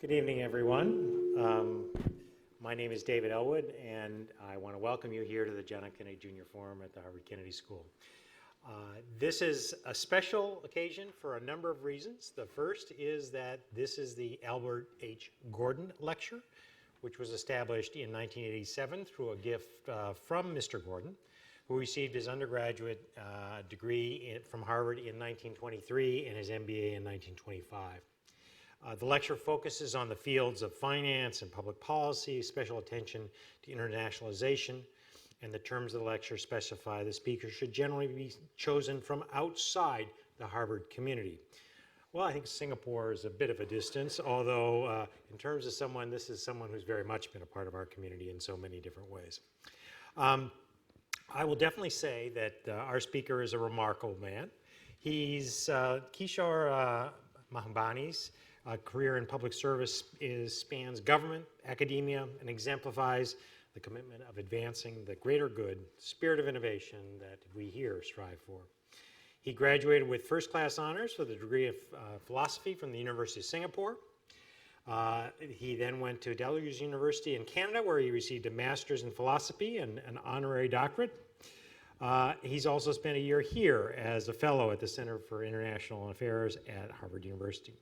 Good evening, everyone. My name is David Ellwood, and I want to welcome you here to the John F. Kennedy Jr. Forum at the Harvard Kennedy School. This is a special occasion for a number of reasons. The first is that this is the Albert H. Gordon Lecture, which was established in 1987 through a gift from Mr. Gordon, who received his undergraduate degree from Harvard in 1923 and his MBA in 1925. The lecture focuses on the fields of finance and public policy, special attention to internationalization, and the terms of the lecture specify the speaker should generally be chosen from outside the Harvard community. Well, I think Singapore is a bit of a distance, although in terms of someone, this is someone who's very much been a part of our community in so many different ways. I will definitely say that our speaker is a remarkable man. He's Kishore Mahbubani's career in public service spans government, academia, and exemplifies the commitment of advancing the greater good, spirit of innovation that we here strive for. He graduated with first-class honors with a degree of philosophy from the University of Singapore. He then went to Delaware University in Canada, where he received a master's in philosophy and an honorary doctorate. He's also spent a year here as a fellow at the Center for International Affairs at Harvard University.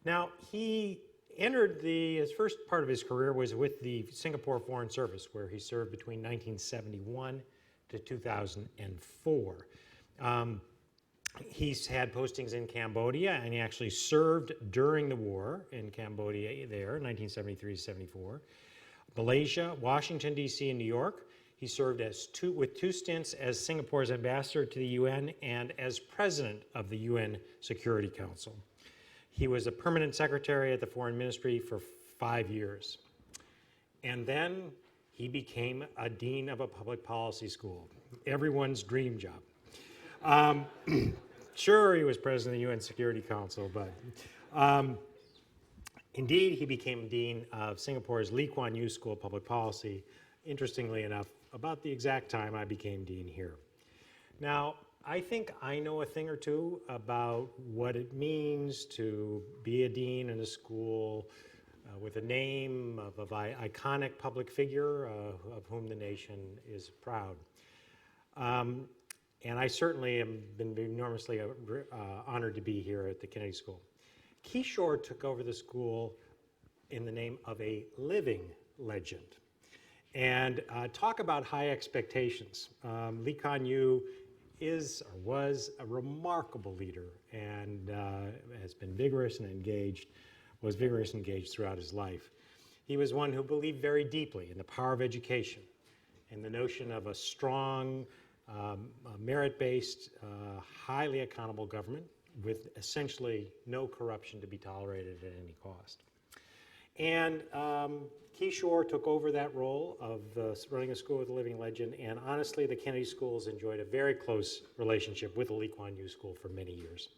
Now, he entered his first part of his career was with the Singapore Foreign Service, where he served between 1971 to 2004. He's had postings in Cambodia, and he actually served during the war in Cambodia there, 1973 to 74. Malaysia, Washington, D.C., and New York. He served with two stints as Singapore's ambassador to the UN and as president of the UN Security Council. He was a permanent secretary at the Foreign Ministry for 5 years. And then he became a dean of a public policy school, everyone's dream job. Sure, he was president of the UN Security Council, but indeed, he became dean of Singapore's Lee Kuan Yew School of Public Policy, interestingly enough, about the exact time I became dean here. Now, I think I know a thing or two about what it means to be a dean in a school with a name of an iconic public figure of whom the nation is proud. And I certainly have been enormously honored to be here at the Kennedy School. Kishore took over the school in the name of a living legend. And talk about high expectations. Lee Kuan Yew is or was a remarkable leader and has been vigorous and engaged, was vigorous and engaged throughout his life. He was one who believed very deeply in the power of education and the notion of a strong, merit-based, highly accountable government with essentially no corruption to be tolerated at any cost. And Kishore took over that role of running a school with a living legend, and honestly, the Kennedy Schools enjoyed a very close relationship with the Lee Kuan Yew School for many years,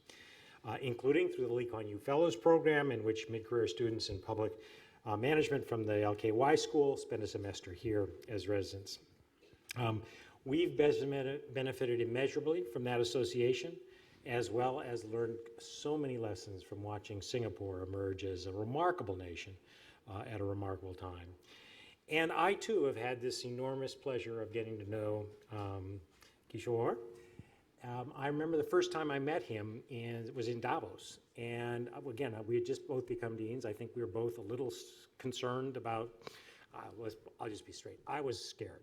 including through the Lee Kuan Yew Fellows Program, in which mid-career students in public management from the LKY School spend a semester here as residents. We've benefited immeasurably from that association, as well as learned so many lessons from watching Singapore emerge as a remarkable nation at a remarkable time. And I, too, have had this enormous pleasure of getting to know Kishore. I remember the first time I met him, and it was in Davos. And again, we had just both become deans. I think we were both a little concerned about, I'll just be straight, I was scared.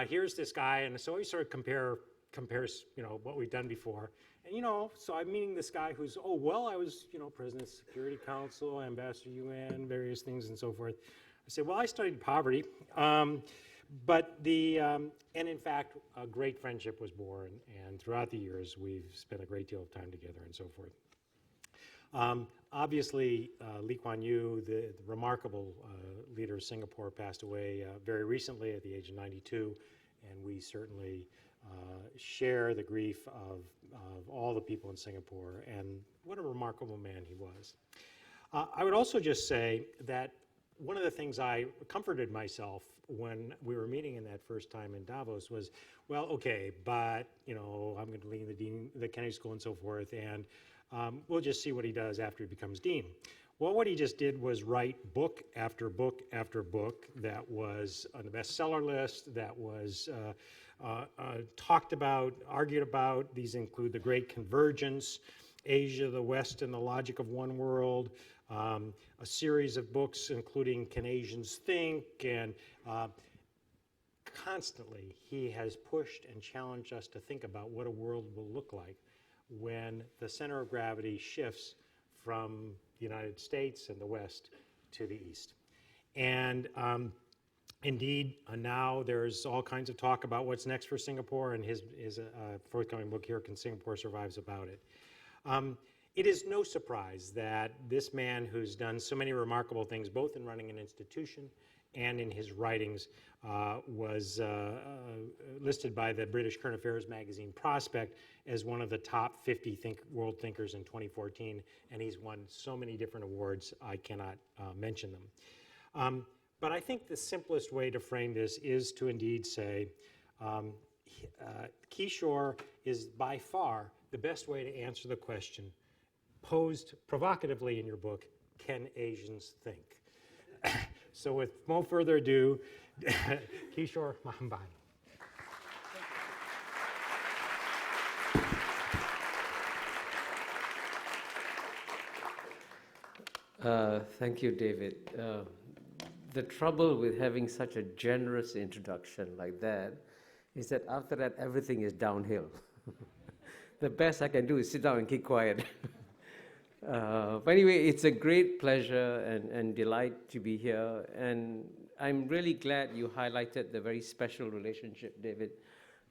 Here's this guy, and so we sort of compares, what we've done before. And, so I'm meeting this guy who's, I was, president of the Security Council, ambassador to UN, various things and so forth. I said, well, I studied poverty. And in fact, a great friendship was born. And throughout the years, we've spent a great deal of time together and so forth. Obviously, Lee Kuan Yew, the remarkable leader of Singapore, passed away very recently at the age of 92. And we certainly share the grief of all the people in Singapore, and what a remarkable man he was. I would also just say that one of the things I comforted myself when we were meeting in that first time in Davos was, well, okay, but I'm going to lead the Kennedy School and so forth, and We'll just see what he does after he becomes dean. Well, what he just did was write book after book after book that was on the bestseller list, that was talked about, argued about. These include The Great Convergence, Asia, the West, and the Logic of One World, a series of books including Can Asians Think, and constantly he has pushed and challenged us to think about what a world will look like when the center of gravity shifts from the United States and the West to the East. And indeed, now there's all kinds of talk about what's next for Singapore, and his forthcoming book here, Can Singapore Survive, about it. It is no surprise that this man, who's done so many remarkable things, both in running an institution and in his writings, was listed by the British Current Affairs magazine Prospect as one of the top 50 world thinkers in 2014, and he's won so many different awards, I cannot mention them. But I think the simplest way to frame this is to indeed say, Kishore is by far the best way to answer the question posed provocatively in your book, Can Asians Think? So with no further ado, Kishore Mahbubani. Thank you, David. The trouble with having such a generous introduction like that is that after that, everything is downhill. The best I can do is sit down and keep quiet. But anyway, it's a great pleasure and delight to be here. And I'm really glad you highlighted the very special relationship, David,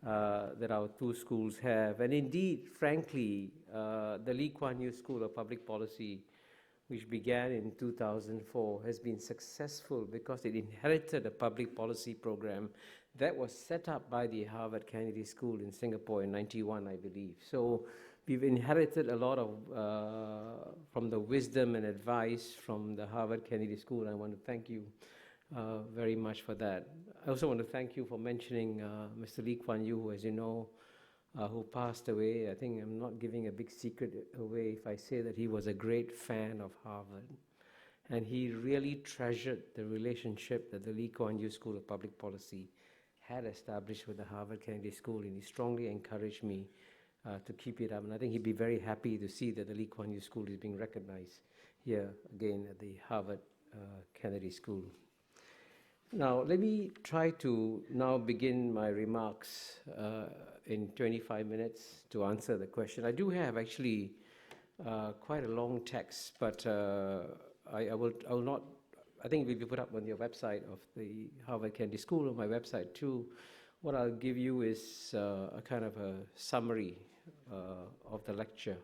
that our two schools have. And indeed, frankly, the Lee Kuan Yew School of Public Policy, which began in 2004, has been successful because it inherited a public policy program that was set up by the Harvard Kennedy School in Singapore in 91, I believe. So we've inherited a lot of from the wisdom and advice from the Harvard Kennedy School. I want to thank you very much for that. I also want to thank you for mentioning Mr. Lee Kuan Yew, who, as you know, who passed away. I think I'm not giving a big secret away if I say that he was a great fan of Harvard. And he really treasured the relationship that the Lee Kuan Yew School of Public Policy had established with the Harvard Kennedy School, and he strongly encouraged me to keep it up. And I think he'd be very happy to see that the Lee Kuan Yew School is being recognized here again at the Harvard Kennedy School. Now, let me try to now begin my remarks in 25 minutes to answer the question. I do have actually quite a long text, but I will not, I think it will be put up on your website of the Harvard Kennedy School, on my website too. What I'll give you is a kind of a summary of the lecture.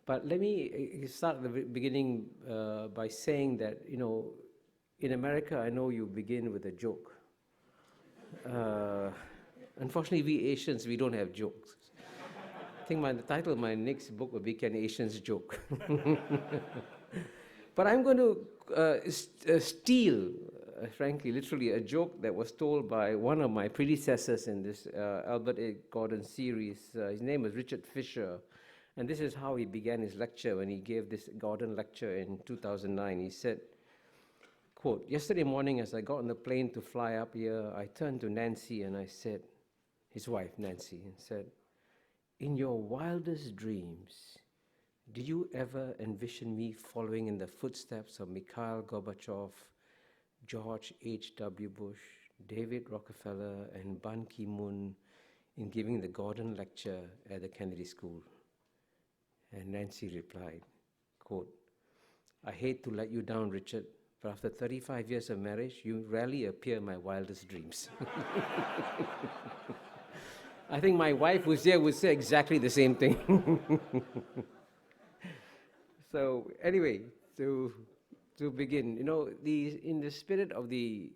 But let me start at the beginning by saying that, you know, in America, I know you begin with a joke. Unfortunately, we Asians, we don't have jokes. I think the title of my next book will be Can Asians Joke? But I'm going to steal, frankly, literally, a joke that was told by one of my predecessors in this Albert A. Gordon series. His name was Richard Fisher. And this is how he began his lecture when he gave this Gordon lecture in 2009. He said, quote, "Yesterday morning as I got on the plane to fly up here, I turned to Nancy and I said," his wife Nancy, and said, "In your wildest dreams, did you ever envision me following in the footsteps of Mikhail Gorbachev, George H.W. Bush, David Rockefeller, and Ban Ki-moon in giving the Gordon lecture at the Kennedy School?" And Nancy replied, quote, "I hate to let you down, Richard, but after 35 years of marriage, you rarely appear in my wildest dreams." I think my wife who's here would say exactly the same thing. So anyway, to begin, you know, in the spirit of the,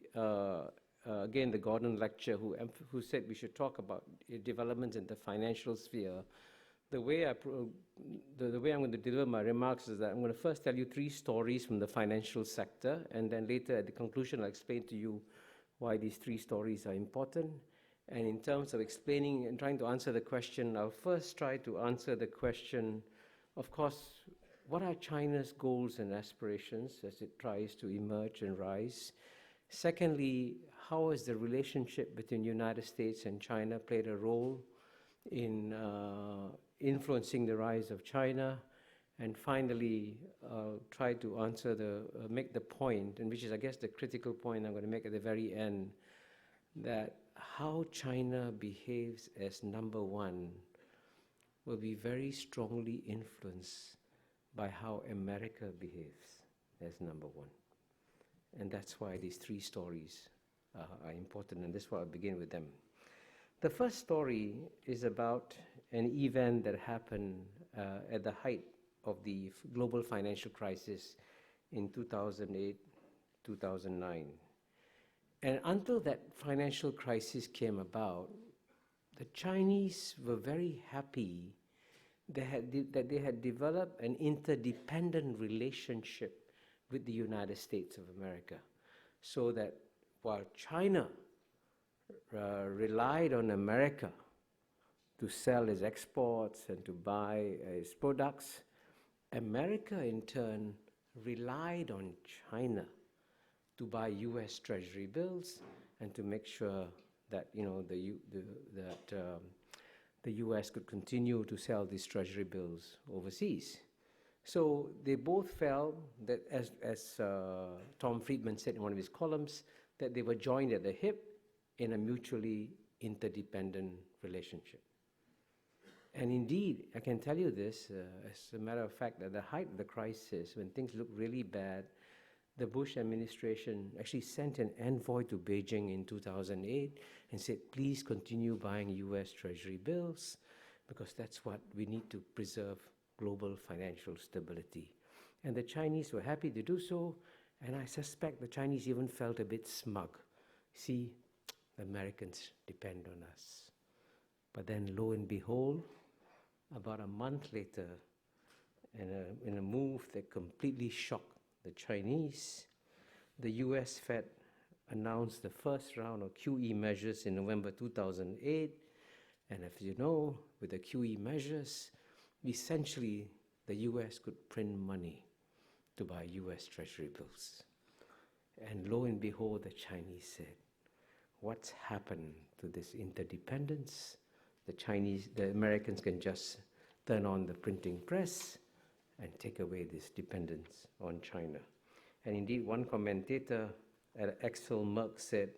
again, the Gordon lecture, who said we should talk about developments in the financial sphere, the way I'm going to deliver my remarks is that I'm going to first tell you 3 stories from the financial sector, and then later at the conclusion I'll explain to you why these 3 stories are important. And in terms of explaining and trying to answer the question, I'll first try to answer the question Of course, what are China's goals and aspirations as it tries to emerge and rise? Secondly, how has the relationship between the United States and China played a role in influencing the rise of China? And finally, try to make the point, and which is, I guess, the critical point I'm going to make at the very end, that how China behaves as number one will be very strongly influenced by how America behaves as number one. And that's why these three stories are important, and that's why I'll begin with them. The first story is about an event that happened at the height of the global financial crisis in 2008, 2009. And until that financial crisis came about, the Chinese were very happy that they had developed an interdependent relationship with the United States of America, so that while China relied on America to sell its exports and to buy its products, America in turn relied on China to buy U.S. Treasury bills and to make sure that the U.S. could continue to sell these Treasury bills overseas. So they both felt that, as Tom Friedman said in one of his columns, that they were joined at the hip in a mutually interdependent relationship. And indeed, I can tell you this, as a matter of fact, at the height of the crisis, when things looked really bad, the Bush administration actually sent an envoy to Beijing in 2008 and said, please continue buying U.S. Treasury bills, because that's what we need to preserve global financial stability. And the Chinese were happy to do so, and I suspect the Chinese even felt a bit smug. See, the Americans depend on us. But then, lo and behold, about a month later, in a move that completely shocked the Chinese, the US Fed announced the first round of QE measures in November 2008. And as you know, with the QE measures, essentially the US could print money to buy US Treasury bills. And lo and behold, the Chinese said, what's happened to this interdependence? The Americans can just turn on the printing press and take away this dependence on China. And indeed, one commentator at Axel Merck said,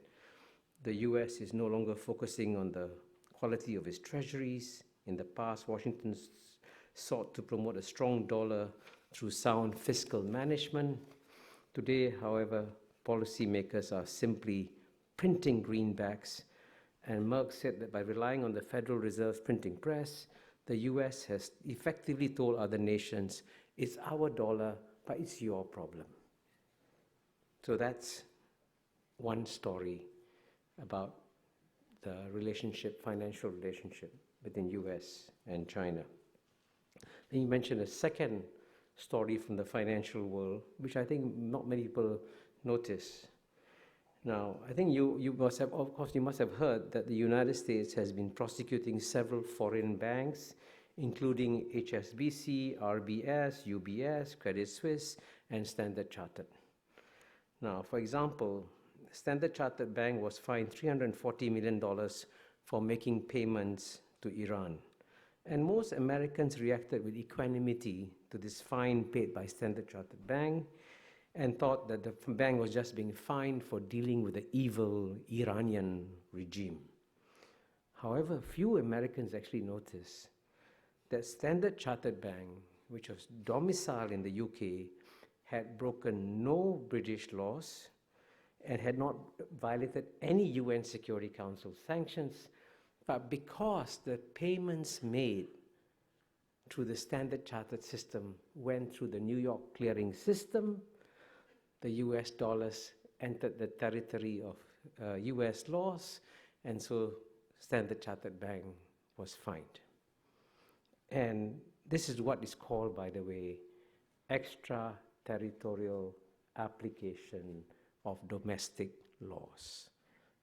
the US is no longer focusing on the quality of its treasuries. In the past, Washington sought to promote a strong dollar through sound fiscal management. Today, however, policymakers are simply printing greenbacks. And Merck said that by relying on the Federal Reserve's printing press, the US has effectively told other nations, it's our dollar, but it's your problem. So that's one story about the financial relationship between US and China. Then you mentioned a second story from the financial world, which I think not many people notice. Now, I think you must have heard that the United States has been prosecuting several foreign banks, including HSBC, RBS, UBS, Credit Suisse, and Standard Chartered. Now, for example, Standard Chartered Bank was fined $340 million for making payments to Iran. And most Americans reacted with equanimity to this fine paid by Standard Chartered Bank and thought that the bank was just being fined for dealing with the evil Iranian regime. However, few Americans actually noticed that Standard Chartered Bank, which was domiciled in the UK, had broken no British laws and had not violated any UN Security Council sanctions, but because the payments made through the Standard Chartered system went through the New York clearing system, the US dollars entered the territory of US laws, and so Standard Chartered Bank was fined. And this is what is called, by the way, extraterritorial application of domestic laws.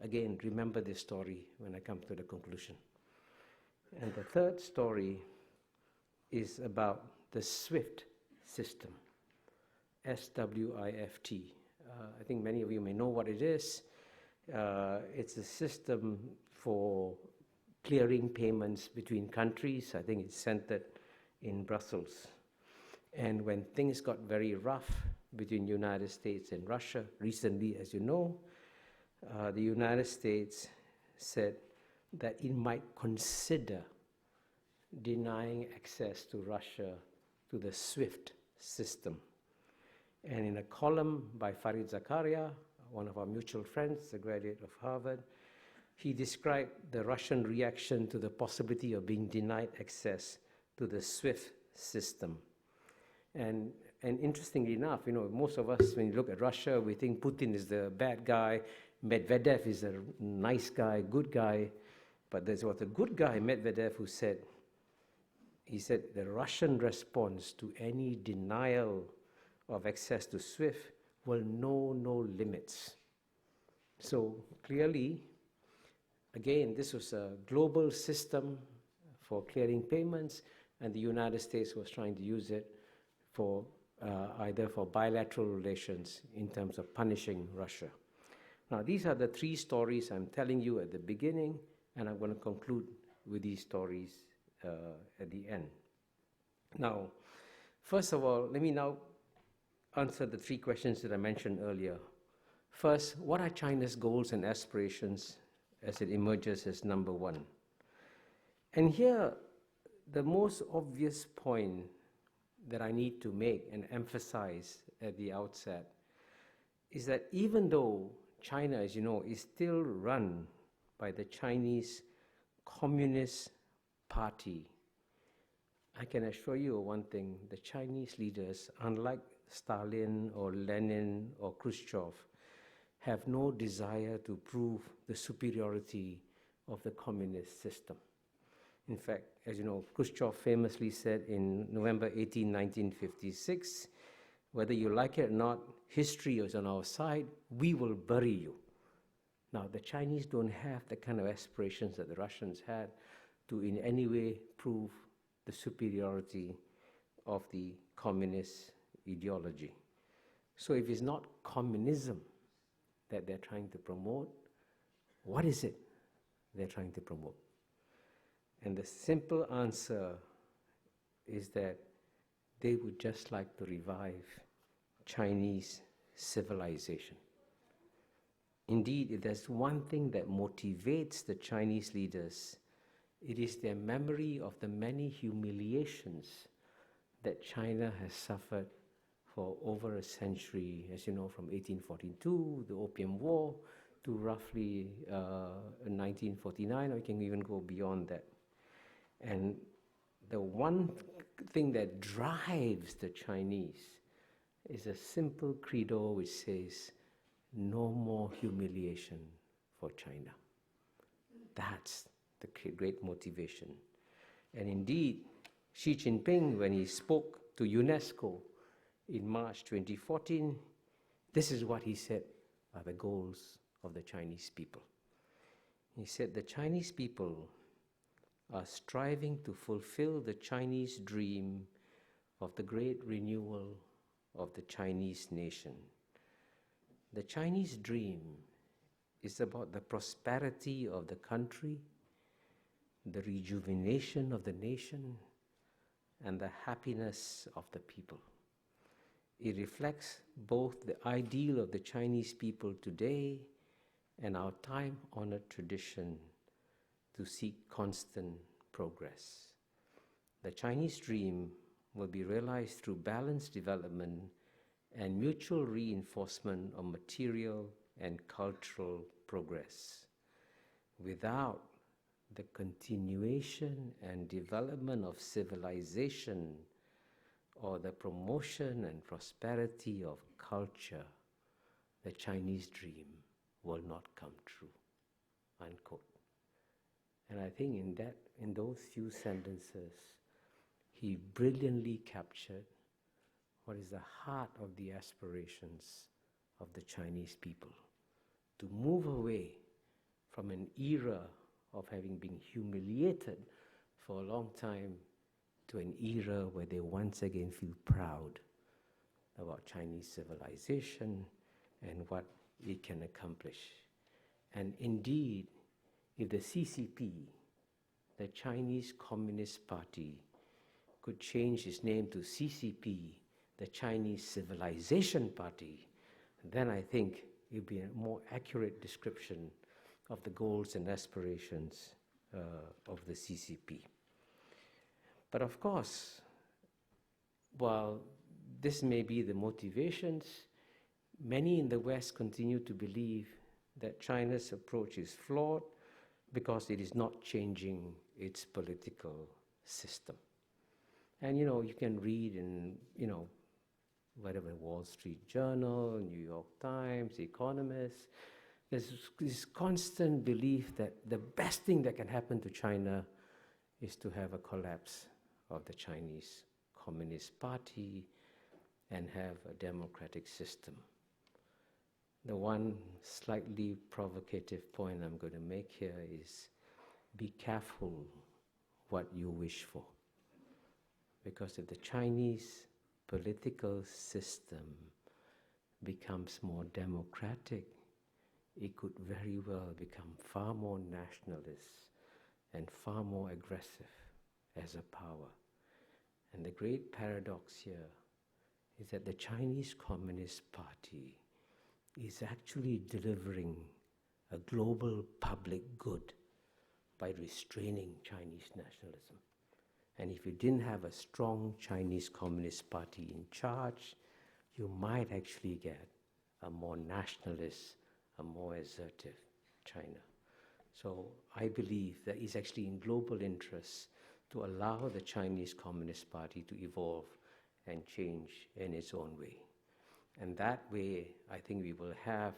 Again, remember this story when I come to the conclusion. And the third story is about the SWIFT system, SWIFT. I think many of you may know what it is. It's a system for clearing payments between countries. I think it's centered in Brussels. And when things got very rough between the United States and Russia, recently, as you know, the United States said that it might consider denying access to Russia to the SWIFT system. And in a column by Farid Zakaria, one of our mutual friends, a graduate of Harvard, he described the Russian reaction to the possibility of being denied access to the SWIFT system. And interestingly enough, you know, most of us, when you look at Russia, we think Putin is the bad guy, Medvedev is a nice guy, good guy. But there was a good guy, Medvedev, who said, he said the Russian response to any denial of access to SWIFT will know no limits. So clearly, again, this was a global system for clearing payments, and the United States was trying to use it for either for bilateral relations in terms of punishing Russia. Now, these are the three stories I'm telling you at the beginning, and I'm going to conclude with these stories at the end. Now, first of all, let me now answer the three questions that I mentioned earlier. First, what are China's goals and aspirations as it emerges as number one? And here, the most obvious point that I need to make and emphasize at the outset is that even though China, as you know, is still run by the Chinese Communist Party, I can assure you one thing: the Chinese leaders, unlike Stalin or Lenin or Khrushchev, have no desire to prove the superiority of the communist system. In fact, as you know, Khrushchev famously said in November 18, 1956, whether you like it or not, history is on our side, we will bury you. Now, the Chinese don't have the kind of aspirations that the Russians had to in any way prove the superiority of the communist ideology. So if it's not communism that they're trying to promote, what is it they're trying to promote? And the simple answer is that they would just like to revive Chinese civilization. Indeed, if there's one thing that motivates the Chinese leaders, it is their memory of the many humiliations that China has suffered for over a century, as you know, from 1842, the Opium War, to roughly 1949, or you can even go beyond that. And the one thing that drives the Chinese is a simple credo which says, no more humiliation for China. That's the great motivation. And indeed, Xi Jinping, when he spoke to UNESCO in March 2014, this is what he said are the goals of the Chinese people. He said the Chinese people are striving to fulfill the Chinese dream of the great renewal of the Chinese nation. The Chinese dream is about the prosperity of the country, the rejuvenation of the nation, and the happiness of the people. It reflects both the ideal of the Chinese people today and our time-honored tradition to seek constant progress. The Chinese dream will be realized through balanced development and mutual reinforcement of material and cultural progress. Without the continuation and development of civilization or the promotion and prosperity of culture, the Chinese dream will not come true, unquote. And I think in those few sentences, he brilliantly captured what is the heart of the aspirations of the Chinese people, to move away from an era of having been humiliated for a long time to an era where they once again feel proud about Chinese civilization and what it can accomplish. And indeed, if the CCP, the Chinese Communist Party, could change its name to CCP, the Chinese Civilization Party, then I think it would be a more accurate description of the goals and aspirations of the CCP. But of course, while this may be the motivations, many in the West continue to believe that China's approach is flawed because it is not changing its political system. And you can read in, whatever, Wall Street Journal, New York Times, Economist, there's this constant belief that the best thing that can happen to China is to have a collapse of the Chinese Communist Party and have a democratic system. The one slightly provocative point I'm going to make here is be careful what you wish for. Because if the Chinese political system becomes more democratic, it could very well become far more nationalist and far more aggressive as a power. And the great paradox here is that the Chinese Communist Party is actually delivering a global public good by restraining Chinese nationalism. And if you didn't have a strong Chinese Communist Party in charge, you might actually get a more nationalist, a more assertive China. So I believe that it's actually in global interest to allow the Chinese Communist Party to evolve and change in its own way. And that way, I think we will have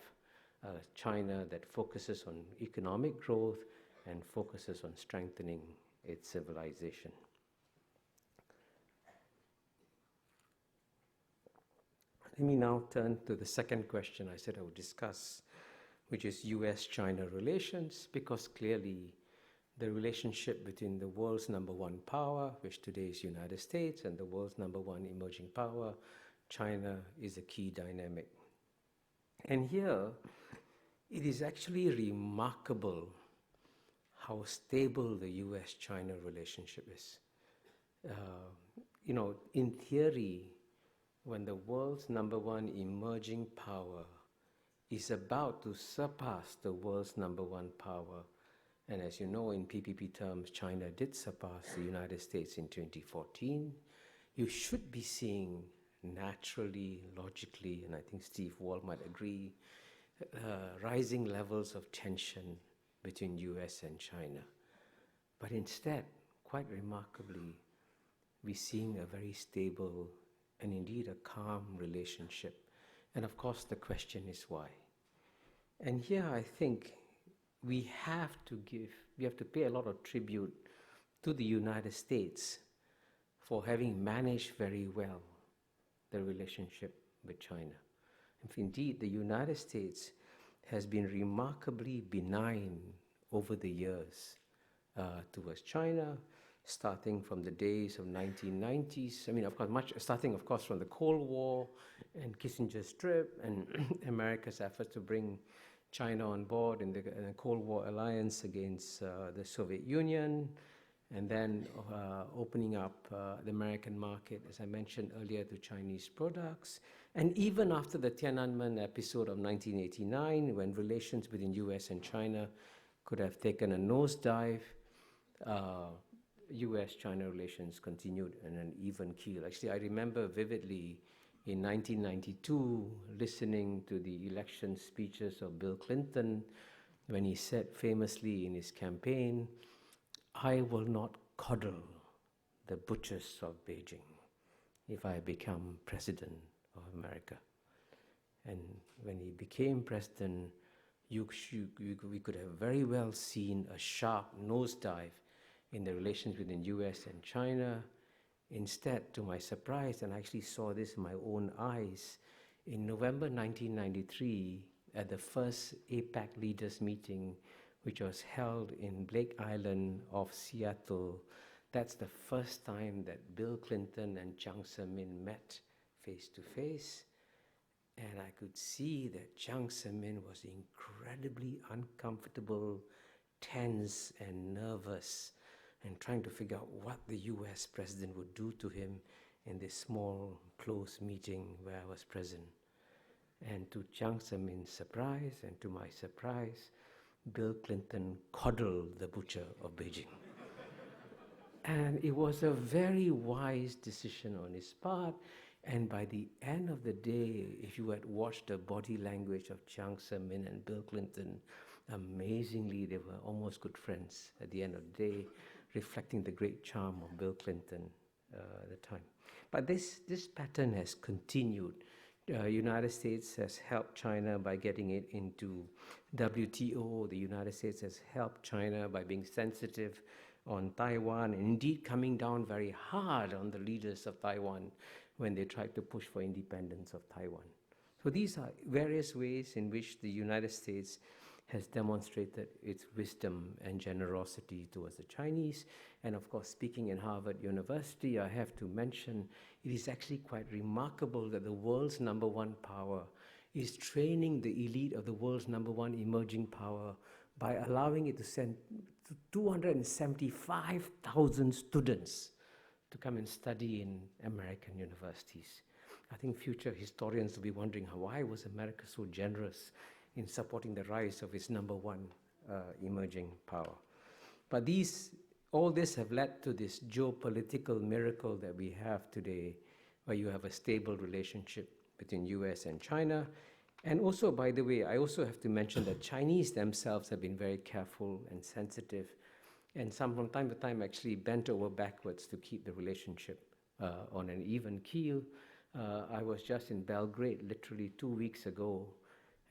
a China that focuses on economic growth and focuses on strengthening its civilization. Let me now turn to the second question I said I would discuss, which is US-China relations, because clearly the relationship between the world's number one power, which today is United States, and the world's number one emerging power, China, is a key dynamic. And here, it is actually remarkable how stable the US-China relationship is. In theory, when the world's number one emerging power is about to surpass the world's number one power, and as you know, in PPP terms, China did surpass the United States in 2014, you should be seeing naturally, logically, and I think Steve Wall might agree, rising levels of tension between US and China. But instead, quite remarkably, we're seeing a very stable and indeed a calm relationship. And of course, the question is why. And here I think we have to pay a lot of tribute to the United States for having managed very well the relationship with China. If indeed the United States has been remarkably benign over the years towards China, starting from the days of 1990s. I mean, of course, starting, of course, from the Cold War and Kissinger's trip and America's efforts to bring China on board in the Cold War alliance against the Soviet Union, and then opening up the American market, as I mentioned earlier, to Chinese products. And even after the Tiananmen episode of 1989, when relations between US and China could have taken a nosedive, US-China relations continued in an even keel. Actually, I remember vividly in 1992 listening to the election speeches of Bill Clinton when he said famously in his campaign, "I will not coddle the butchers of Beijing if I become president of America." And when he became president, we could have very well seen a sharp nosedive in the relations between US and China. Instead, to my surprise, and I actually saw this in my own eyes, in November 1993, at the first APEC leaders meeting, which was held in Blake Island off Seattle, That's the first time that Bill Clinton and Jiang Zemin met face to face. And I could see that Jiang Zemin was incredibly uncomfortable, tense and nervous, and trying to figure out what the US president would do to him in this small, close meeting where I was present. And to Jiang Zemin's surprise, and to my surprise, Bill Clinton coddled the butcher of Beijing. And it was a very wise decision on his part. And by the end of the day, if you had watched the body language of Jiang Zemin and Bill Clinton, amazingly, they were almost good friends at the end of the day, reflecting the great charm of Bill Clinton at the time. But this pattern has continued. United States has helped China by getting it into WTO. The United States has helped China by being sensitive on Taiwan, and indeed coming down very hard on the leaders of Taiwan when they tried to push for independence of Taiwan. So these are various ways in which the United States has demonstrated its wisdom and generosity towards the Chinese. And of course, speaking in Harvard University, I have to mention it is actually quite remarkable that the world's #1 power is training the elite of the world's #1 emerging power by allowing it to send 275,000 students to come and study in American universities. I think future historians will be wondering why was America so generous in supporting the rise of its #1 emerging power. But all this have led to this geopolitical miracle that we have today, where you have a stable relationship between US and China. And also, by the way, I also have to mention that Chinese themselves have been very careful and sensitive, and from time to time actually bent over backwards to keep the relationship on an even keel. I was just in Belgrade literally 2 weeks ago,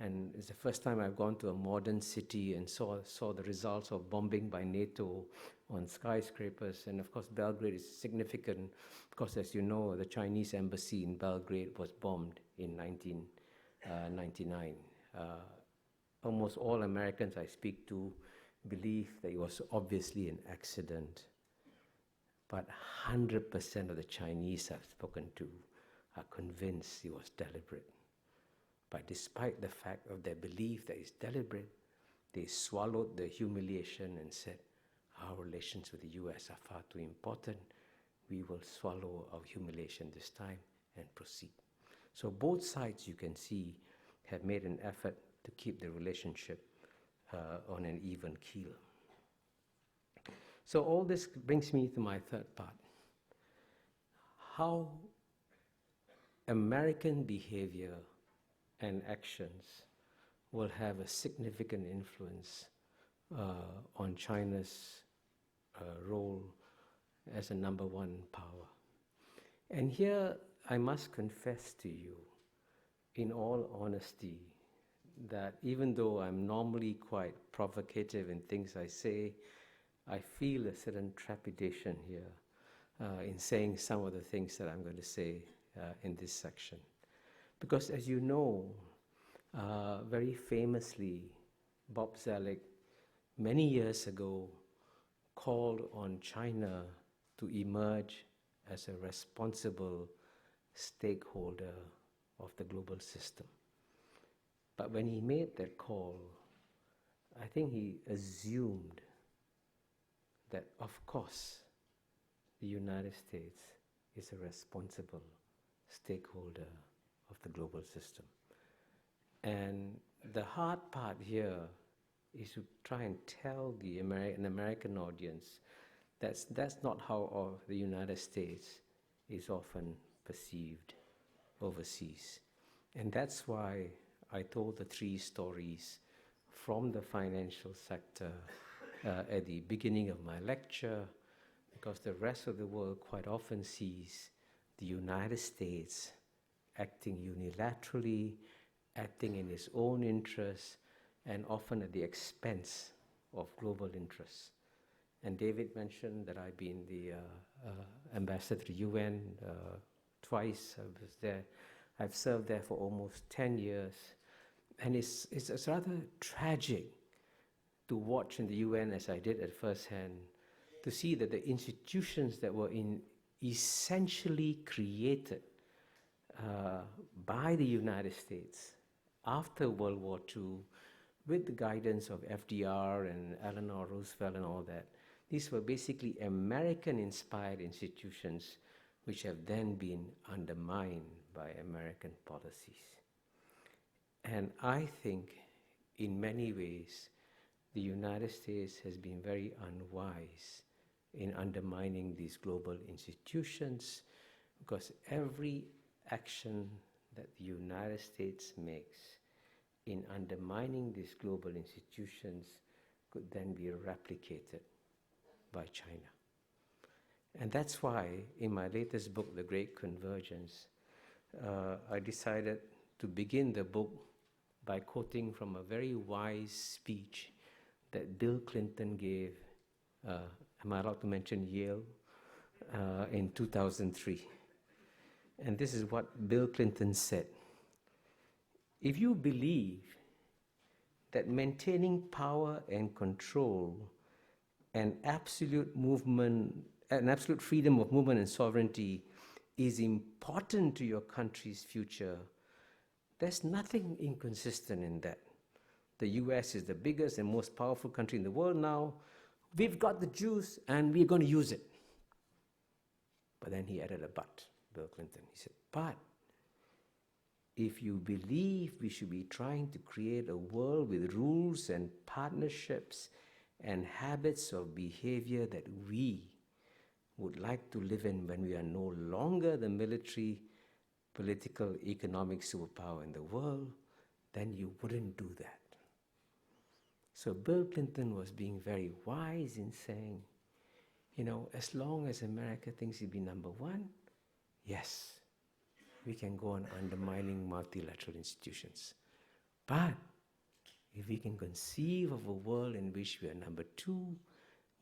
and it's the first time I've gone to a modern city and saw the results of bombing by NATO on skyscrapers. And of course, Belgrade is significant because, as you know, the Chinese embassy in Belgrade was bombed in 1999. Almost all Americans I speak to believe that it was obviously an accident, but 100% of the Chinese I've spoken to are convinced it was deliberate. But despite the fact of their belief that it's deliberate, they swallowed the humiliation and said, our relations with the US are far too important. We will swallow our humiliation this time and proceed. So both sides, you can see, have made an effort to keep the relationship on an even keel. So all this brings me to my third part. How American behavior and actions will have a significant influence on China's role as a #1 power. And here I must confess to you, in all honesty, that even though I'm normally quite provocative in things I say, I feel a certain trepidation here in saying some of the things that I'm going to say in this section. Because as you know, very famously, Bob Zoellick, many years ago, called on China to emerge as a responsible stakeholder of the global system. But when he made that call, I think he assumed that, of course, the United States is a responsible stakeholder of the global system. And the hard part here is to try and tell an American audience that's not how the United States is often perceived overseas. And that's why I told the 3 stories from the financial sector at the beginning of my lecture, because the rest of the world quite often sees the United States acting unilaterally, acting in its own interests, and often at the expense of global interests. And David mentioned that I've been the ambassador to UN twice. I was there. I've served there for almost 10 years. And it's rather tragic to watch in the UN, as I did at first hand, to see that the institutions that were essentially created by the United States after World War II, with the guidance of FDR and Eleanor Roosevelt and all that, these were basically American-inspired institutions which have then been undermined by American policies. And I think, in many ways, the United States has been very unwise in undermining these global institutions, because every action that the United States makes in undermining these global institutions could then be replicated by China. And that's why, in my latest book, The Great Convergence, I decided to begin the book by quoting from a very wise speech that Bill Clinton gave, am I allowed to mention Yale, in 2003. And this is what Bill Clinton said. If you believe that maintaining power and control and absolute freedom of movement and sovereignty is important to your country's future, there's nothing inconsistent in that. The US is the biggest and most powerful country in the world now. We've got the juice and we're going to use it. But then he added a but, Bill Clinton. He said, but if you believe we should be trying to create a world with rules and partnerships and habits of behavior that we would like to live in when we are no longer the military, political, economic superpower in the world, then you wouldn't do that. So Bill Clinton was being very wise in saying, you know, as long as America thinks it'll be number one, yes, we can go on undermining multilateral institutions. But if we can conceive of a world in which we are number two,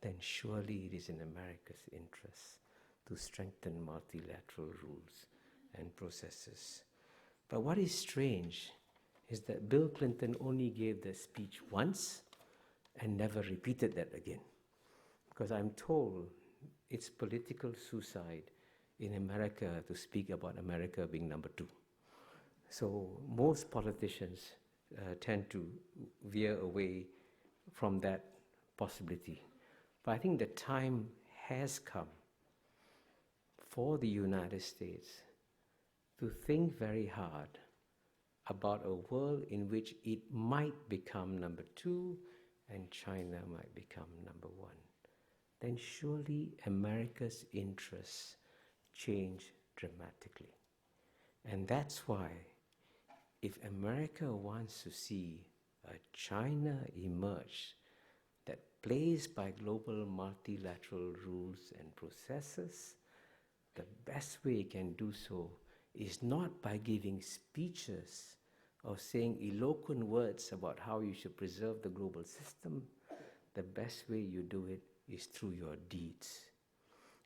then surely it is in America's interest to strengthen multilateral rules and processes. But what is strange is that Bill Clinton only gave the speech once and never repeated that again. Because I'm told it's political suicide in America to speak about America being number two. So most politicians tend to veer away from that possibility. But I think the time has come for the United States to think very hard about a world in which it might become number two and China might become number one. Then surely America's interests change dramatically. And that's why if America wants to see a China emerge that plays by global multilateral rules and processes, the best way it can do so is not by giving speeches or saying eloquent words about how you should preserve the global system. The best way you do it is through your deeds.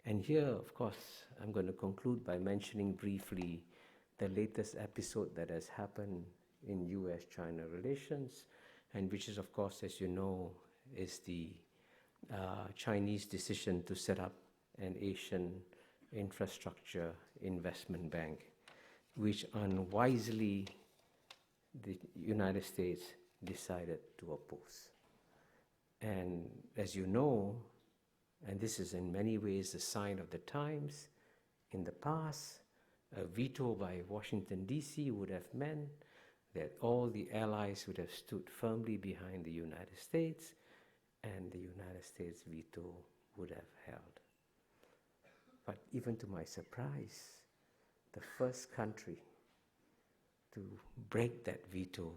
And here, of course, I'm going to conclude by mentioning briefly the latest episode that has happened in US-China relations, and which is, of course, as you know, is the Chinese decision to set up an Asian infrastructure investment bank, which unwisely the United States decided to oppose. And as you know, and this is in many ways a sign of the times, in the past, a veto by Washington, D.C. would have meant that all the allies would have stood firmly behind the United States, and the United States veto would have held. But even to my surprise, the first country to break that veto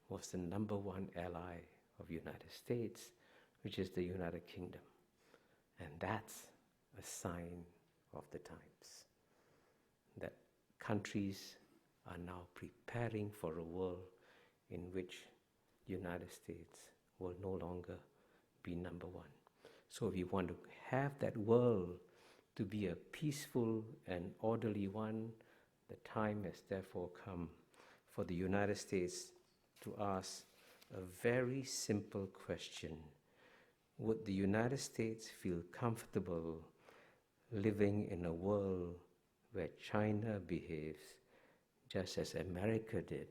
was the number one ally of the United States, which is the United Kingdom. And that's a sign of the times, that countries are now preparing for a world in which the United States will no longer be number one. So if you want to have that world to be a peaceful and orderly one, the time has therefore come for the United States to ask a very simple question. would the United States feel comfortable living in a world where China behaves just as America did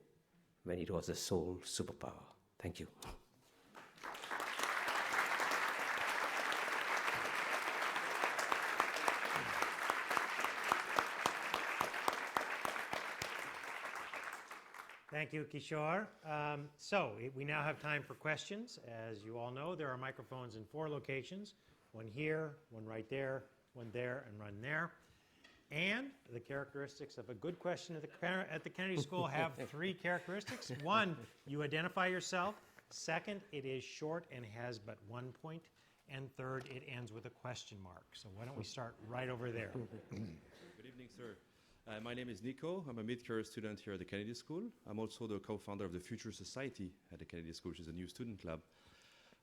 when it was a sole superpower? Thank you. Thank you, Kishore. We now have time for questions. As you all know, there are microphones in 4 locations, one here, one right there, one there, and one there. And the characteristics of a good question at the Kennedy School have 3 characteristics. 1, you identify yourself. 2nd, it is short and has but 1 point. And 3rd, it ends with a question mark. So why don't we start right over there? Good evening, sir. My name is Nico. I'm a mid-career student here at the Kennedy School. I'm also the co-founder of the Future Society at the Kennedy School, which is a new student club.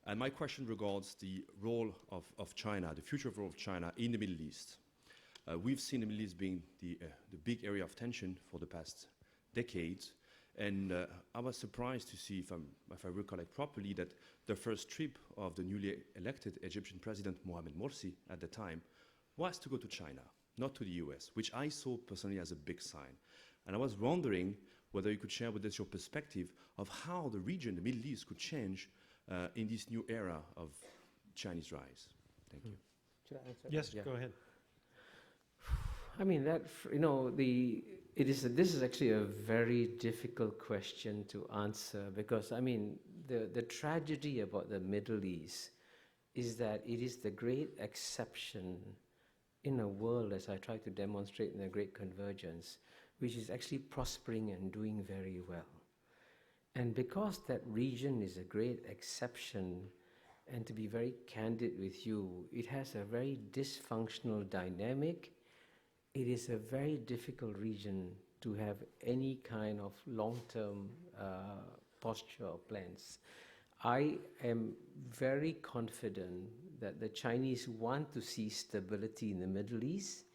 And my question regards the role of China, the future role of China in the Middle East. We've seen the Middle East being the big area of tension for the past decades. And I was surprised to see, if I recollect properly, that the first trip of the newly elected Egyptian president, Mohamed Morsi, at the time, was to go to China, not to the US, which I saw personally as a big sign. And I was wondering whether you could share with us your perspective of how the region, the Middle East, could change in this new era of Chinese rise. Thank you. Should I answer? Yes, Yeah. go ahead. I mean, this is actually a very difficult question to answer, because, I mean, the tragedy about the Middle East is that it is the great exception in a world, as I try to demonstrate in the Great Convergence, which is actually prospering and doing very well. And because that region is a great exception, and to be very candid with you, it has a very dysfunctional dynamic. It is a very difficult region to have any kind of long-term posture or plans. I am very confident that the Chinese want to see stability in the Middle East,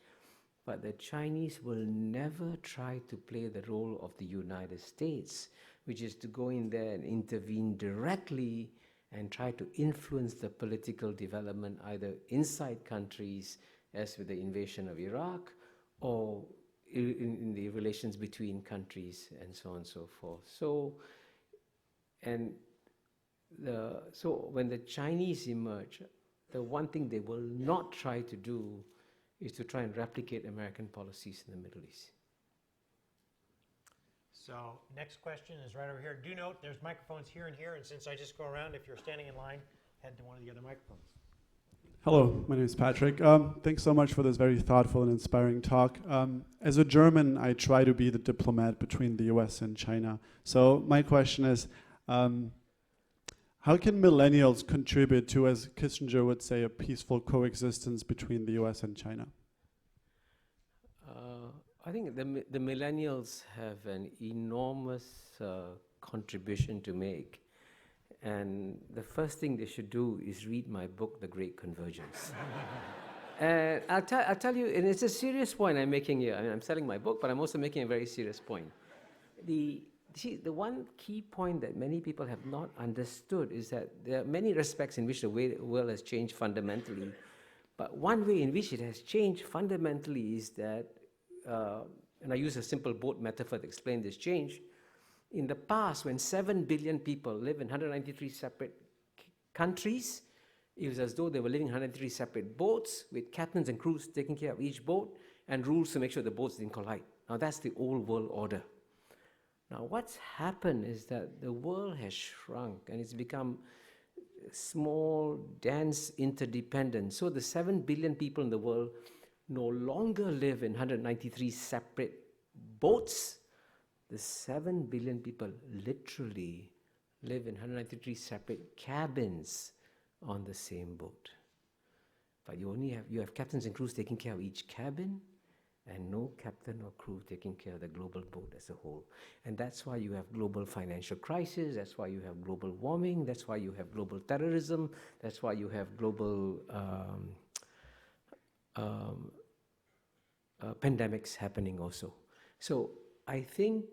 but the Chinese will never try to play the role of the United States, which is to go in there and intervene directly and try to influence the political development either inside countries, as with the invasion of Iraq, or in the relations between countries, and so on and so forth. So when the Chinese emerge, the one thing they will not try to do is to try and replicate American policies in the Middle East. So next question is right over here. Do note there's microphones here and here, and since I just go around, if you're standing in line, head to one of the other microphones. Hello, my name is Patrick. Thanks so much for this very thoughtful and inspiring talk. As a German, I try to be the diplomat between the US and China. So my question is, how can millennials contribute to, as Kissinger would say, a peaceful coexistence between the US and China? I think the millennials have an enormous contribution to make. And the first thing they should do is read my book, The Great Convergence. And I'll tell you, and it's a serious point I'm making here. I mean, I'm selling my book, but I'm also making a very serious point. The one key point that many people have not understood is that there are many respects in which the world has changed fundamentally. But one way in which it has changed fundamentally is that, and I use a simple boat metaphor to explain this change. In the past, when 7 billion people live in 193 separate countries, it was as though they were living in 193 separate boats with captains and crews taking care of each boat and rules to make sure the boats didn't collide. Now that's the old world order. Now what's happened is that the world has shrunk and it's become small, dense, interdependent. So the 7 billion people in the world no longer live in 193 separate boats. The 7 billion people literally live in 193 separate cabins on the same boat. But you have captains and crews taking care of each cabin, and no captain or crew taking care of the global boat as a whole. And that's why you have global financial crisis, that's why you have global warming, that's why you have global terrorism, that's why you have global pandemics happening also. So I think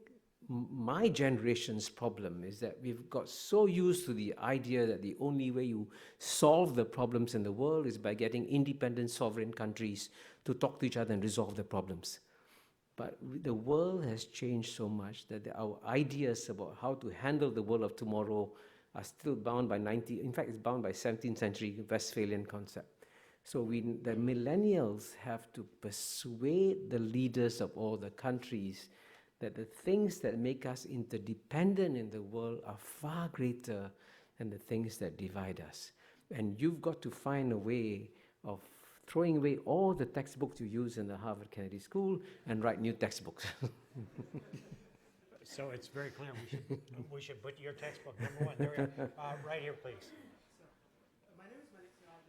my generation's problem is that we've got so used to the idea that the only way you solve the problems in the world is by getting independent sovereign countries to talk to each other and resolve the problems. But the world has changed so much that our ideas about how to handle the world of tomorrow are still bound by in fact, it's bound by 17th century Westphalian concept. So the millennials have to persuade the leaders of all the countries that the things that make us interdependent in the world are far greater than the things that divide us. And you've got to find a way of throwing away all the textbooks you use in the Harvard Kennedy School and write new textbooks. So it's very clear, we should put your textbook number one. There we are. Right here, please. My name is Malik Siraj.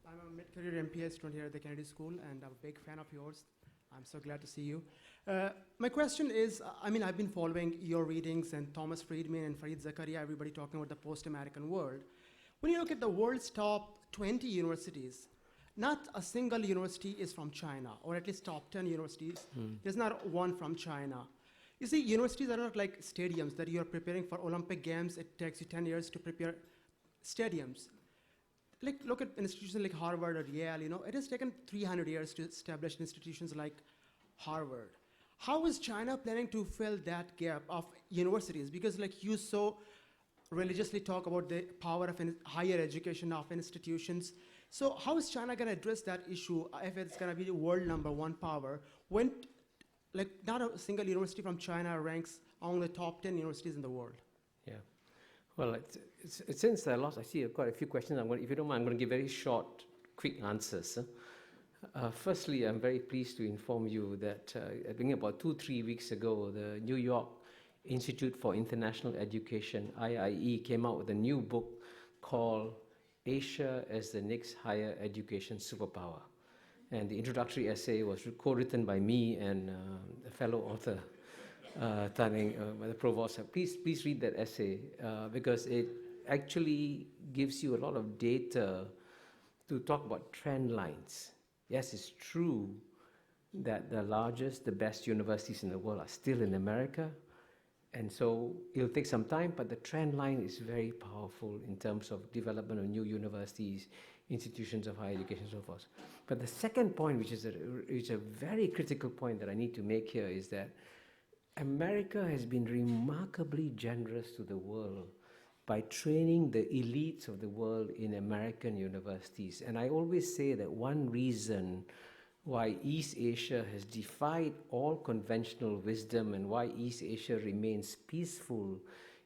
I'm a mid-career MPA student here at the Kennedy School, and I'm a big fan of yours. I'm so glad to see you. My question is, I've been following your readings and Thomas Friedman and Fareed Zakaria, everybody talking about the post-American world. When you look at the world's top 20 universities, not a single university is from China, or at least top 10 universities. There's not one from China. You see, universities are not like stadiums that you're preparing for Olympic Games. It takes you 10 years to prepare stadiums. Like, look at institutions like Harvard or Yale, it has taken 300 years to establish institutions like Harvard. How is China planning to fill that gap of universities? Because like you so religiously talk about the power of higher education of institutions. So how is China going to address that issue if it's going to be the world #1 power when like not a single university from China ranks among the top 10 universities in the world? Yeah. Well, since I see quite a few questions, if you don't mind, I'm going to give very short, quick answers. Firstly, I'm very pleased to inform you that I think about 2-3 weeks ago, the New York Institute for International Education, IIE, came out with a new book called Asia as the Next Higher Education Superpower. And the introductory essay was co-written by me and a fellow author, the provost. Please read that essay because it actually gives you a lot of data to talk about trend lines. Yes, it's true that the largest, the best universities in the world are still in America, and so it'll take some time, but the trend line is very powerful in terms of development of new universities, institutions of higher education, and so forth. But the second point, which is a very critical point that I need to make here, is that America has been remarkably generous to the world by training the elites of the world in American universities. And I always say that one reason why East Asia has defied all conventional wisdom and why East Asia remains peaceful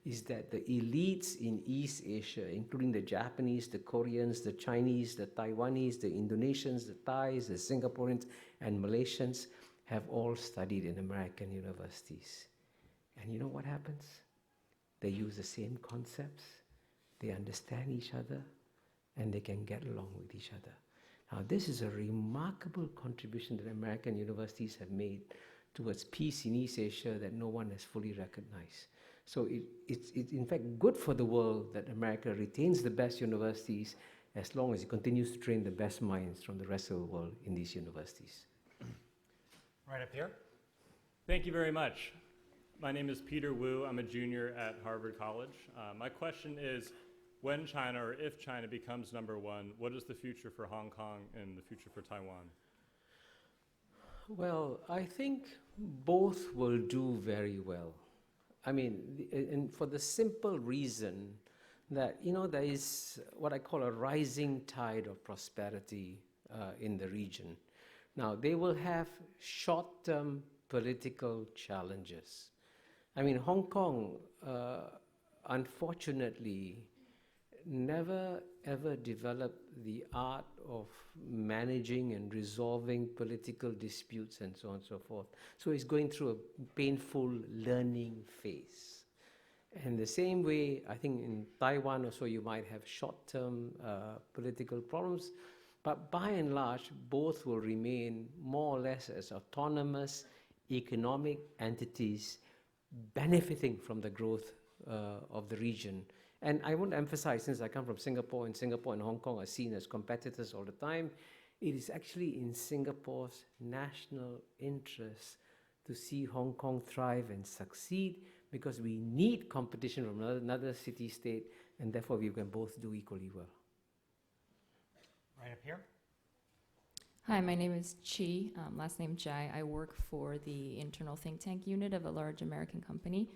is that the elites in East Asia, including the Japanese, the Koreans, the Chinese, the Taiwanese, the Indonesians, the Thais, the Singaporeans, and Malaysians, have all studied in American universities. And you know what happens? They use the same concepts, they understand each other, and they can get along with each other. Now, this is a remarkable contribution that American universities have made towards peace in East Asia that no one has fully recognized. So it's in fact good for the world that America retains the best universities as long as it continues to train the best minds from the rest of the world in these universities. Right up here. Thank you very much. My name is Peter Wu. I'm a junior at Harvard College. My question is, when China, or if China becomes #1, what is the future for Hong Kong and the future for Taiwan? Well, I think both will do very well. I mean, and for the simple reason that, there is what I call a rising tide of prosperity in the region. Now, they will have short-term political challenges. I mean, Hong Kong, unfortunately, never ever developed the art of managing and resolving political disputes and so on and so forth. So it's going through a painful learning phase. And the same way, I think in Taiwan also you might have short-term political problems, but by and large, both will remain more or less as autonomous economic entities benefiting from the growth of the region. And I want to emphasize, since I come from Singapore, and Singapore and Hong Kong are seen as competitors all the time, it is actually in Singapore's national interest to see Hong Kong thrive and succeed, because we need competition from another city-state, and therefore we can both do equally well. Right up here. Hi, my name is Chi, last name Jai. I work for the internal think tank unit of a large American company.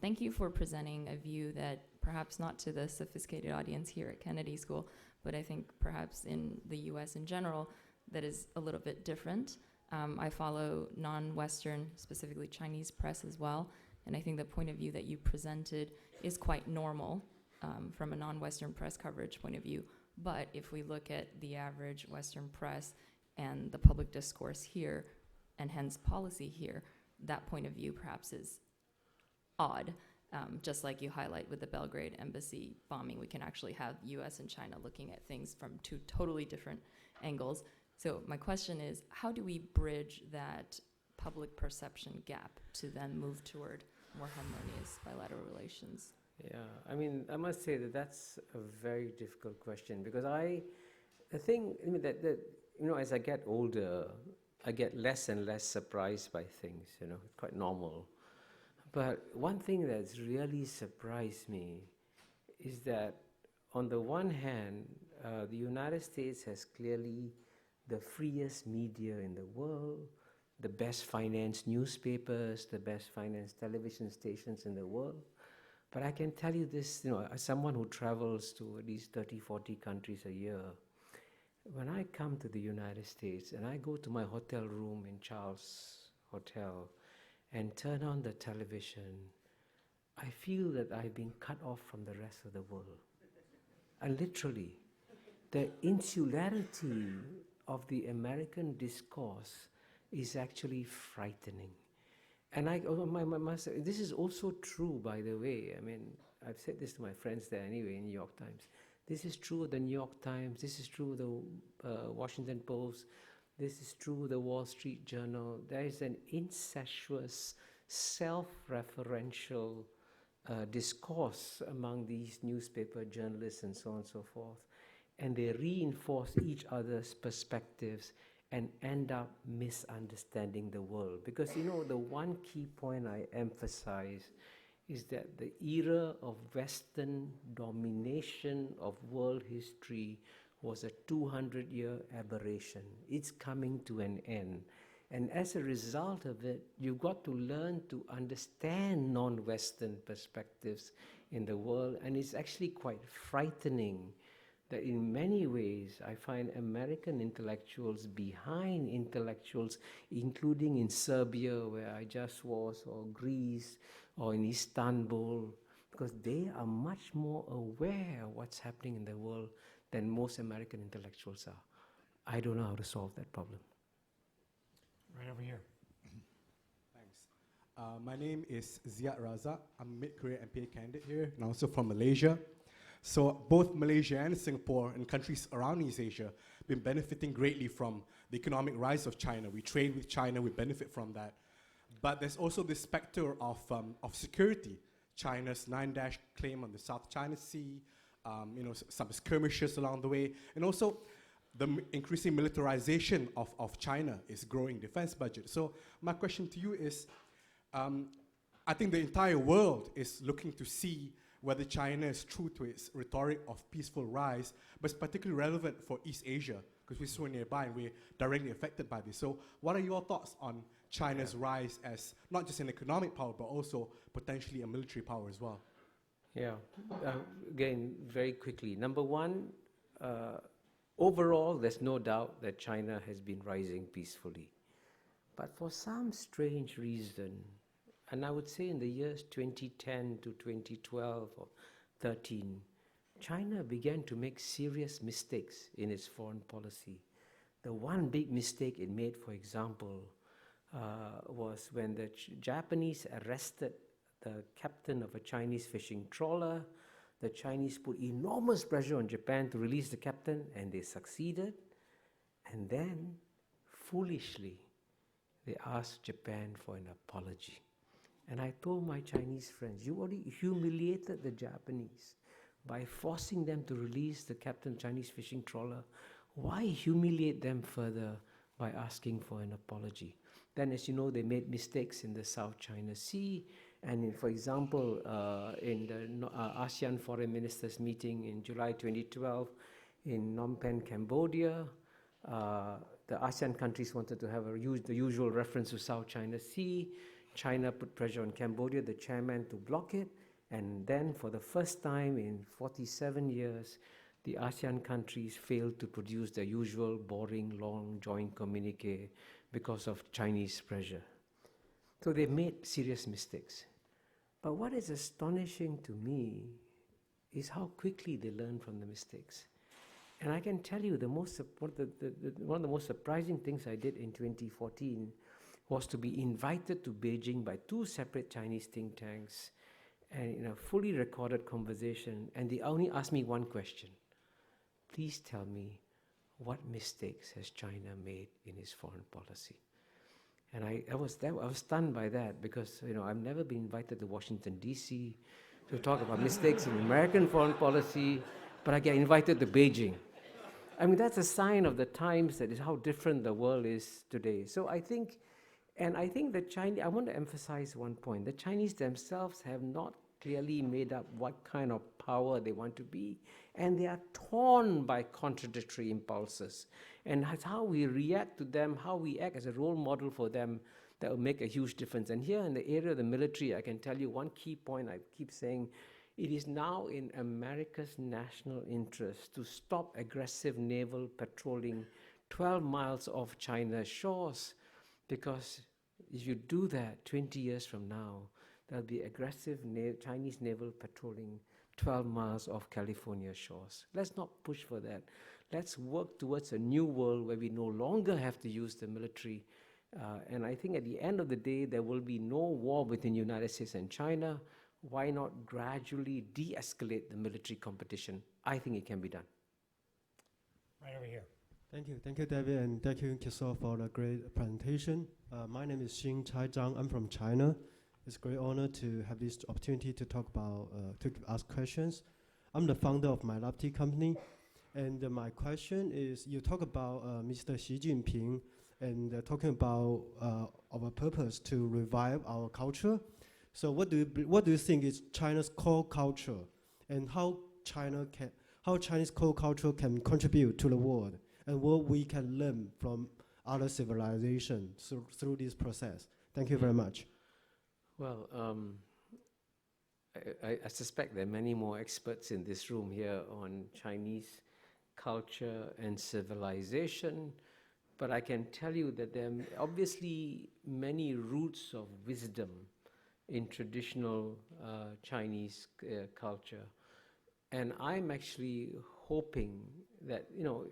Thank you for presenting a view that perhaps not to the sophisticated audience here at Kennedy School, but I think perhaps in the US in general, that is a little bit different. I follow non-Western, specifically Chinese press as well, and I think the point of view that you presented is quite normal from a non-Western press coverage point of view. But if we look at the average Western press and the public discourse here, and hence policy here, that point of view perhaps is odd. Just like you highlight with the Belgrade embassy bombing, we can actually have US and China looking at things from two totally different angles. So my question is, how do we bridge that public perception gap to then move toward more harmonious bilateral relations? Yeah, I mean, I must say that that's a very difficult question, because I think that as I get older, I get less and less surprised by things. It's quite normal. But one thing that's really surprised me is that, on the one hand, the United States has clearly the freest media in the world, the best financed newspapers, the best financed television stations in the world. But I can tell you this, as someone who travels to at least 30, 40 countries a year, when I come to the United States and I go to my hotel room in Charles Hotel and turn on the television, I feel that I've been cut off from the rest of the world. And literally, the insularity of the American discourse is actually frightening. And this is also true, by the way. I mean, I've said this to my friends there anyway in New York Times. This is true of the New York Times. This is true of the Washington Post. This is true of the Wall Street Journal. There is an incestuous, self-referential discourse among these newspaper journalists and so on and so forth. And they reinforce each other's perspectives and end up misunderstanding the world. Because, the one key point I emphasize is that the era of Western domination of world history was a 200-year aberration. It's coming to an end. And as a result of it, you've got to learn to understand non-Western perspectives in the world. And it's actually quite frightening that in many ways, I find American intellectuals behind intellectuals, including in Serbia, where I just was, or Greece, or in Istanbul, because they are much more aware of what's happening in the world than most American intellectuals are. I don't know how to solve that problem. Right over here. Thanks. My name is Ziad Raza. I'm a mid-career MPA candidate here, and also from Malaysia. So both Malaysia and Singapore and countries around East Asia have been benefiting greatly from the economic rise of China. We trade with China, we benefit from that. But there's also this specter of security. China's 9-dash claim on the South China Sea, some skirmishes along the way, and also the increasing militarization of China is growing defense budget. So my question to you is, I think the entire world is looking to see whether China is true to its rhetoric of peaceful rise, but it's particularly relevant for East Asia, because we're so nearby and we're directly affected by this. So what are your thoughts on China's rise as not just an economic power, but also potentially a military power as well? Yeah, again, very quickly. Number one, overall, there's no doubt that China has been rising peacefully. But for some strange reason, and I would say in the years 2010 to 2012 or 13, China began to make serious mistakes in its foreign policy. The one big mistake it made, for example, was when the Japanese arrested the captain of a Chinese fishing trawler. The Chinese put enormous pressure on Japan to release the captain, and they succeeded. And then, foolishly, they asked Japan for an apology. And I told my Chinese friends, you already humiliated the Japanese by forcing them to release the captain of the Chinese fishing trawler. Why humiliate them further by asking for an apology? Then, as you know, they made mistakes in the South China Sea. And for example, in the ASEAN Foreign Ministers meeting in July 2012 in Phnom Penh, Cambodia, the ASEAN countries wanted to have the usual reference to South China Sea. China put pressure on Cambodia, the chairman, to block it. And then for the first time in 47 years, the ASEAN countries failed to produce the usual boring, long joint communique because of Chinese pressure. So they made serious mistakes. But what is astonishing to me is how quickly they learn from the mistakes. And I can tell you one of the most surprising things I did in 2014 was to be invited to Beijing by two separate Chinese think tanks and in a fully recorded conversation, and they only asked me one question. Please tell me, what mistakes has China made in its foreign policy? And I was stunned by that, because I've never been invited to Washington, D.C. to talk about mistakes in American foreign policy, but I get invited to Beijing. I mean, that's a sign of the times, that is how different the world is today. So I think the Chinese, I want to emphasize one point. The Chinese themselves have not clearly made up what kind of power they want to be, and they are torn by contradictory impulses. And that's how we react to them, how we act as a role model for them, that will make a huge difference. And here in the area of the military, I can tell you one key point I keep saying: it is now in America's national interest to stop aggressive naval patrolling 12 miles off China's shores, because if you do that 20 years from now, there'll be aggressive Chinese naval patrolling 12 miles off California shores. Let's not push for that. Let's work towards a new world where we no longer have to use the military. And I think at the end of the day, there will be no war between the United States and China. Why not gradually de-escalate the military competition? I think it can be done. Right over here. Thank you, David, and thank you, Kishore, for the great presentation. My name is Xin Chai Zhang. I'm from China. It's a great honor to have this opportunity to talk about, to ask questions. I'm the founder of my lab tea company, and my question is: you talk about Mr. Xi Jinping and talking about our purpose to revive our culture. So, what do you think is China's core culture, and how Chinese core culture can contribute to the world, and what we can learn from other civilizations through this process? Thank you very much. Well, I suspect there are many more experts in this room here on Chinese culture and civilization, but I can tell you that there are obviously many roots of wisdom in traditional Chinese culture. And I'm actually hoping that,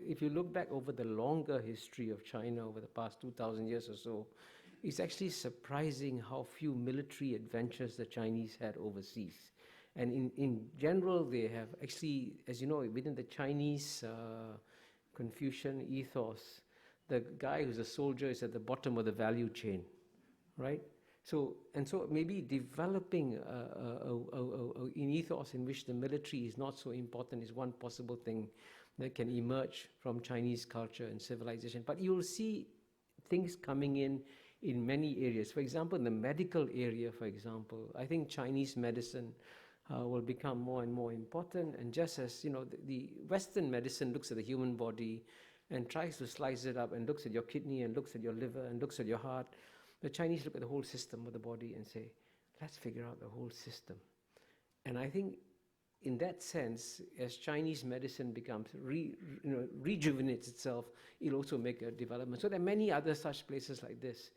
if you look back over the longer history of China over the past 2,000 years or so, it's actually surprising how few military adventures the Chinese had overseas. And in general, they have actually, as you know, within the Chinese Confucian ethos, the guy who's a soldier is at the bottom of the value chain, right? So maybe developing an ethos in which the military is not so important is one possible thing that can emerge from Chinese culture and civilization. But you'll see things coming in many areas. For example, in the medical area, I think Chinese medicine will become more and more important. And just as, the Western medicine looks at the human body and tries to slice it up and looks at your kidney and looks at your liver and looks at your heart, the Chinese look at the whole system of the body and say, let's figure out the whole system. And I think in that sense, as Chinese medicine becomes, rejuvenates itself, it'll also make a development. So there are many other such places like this.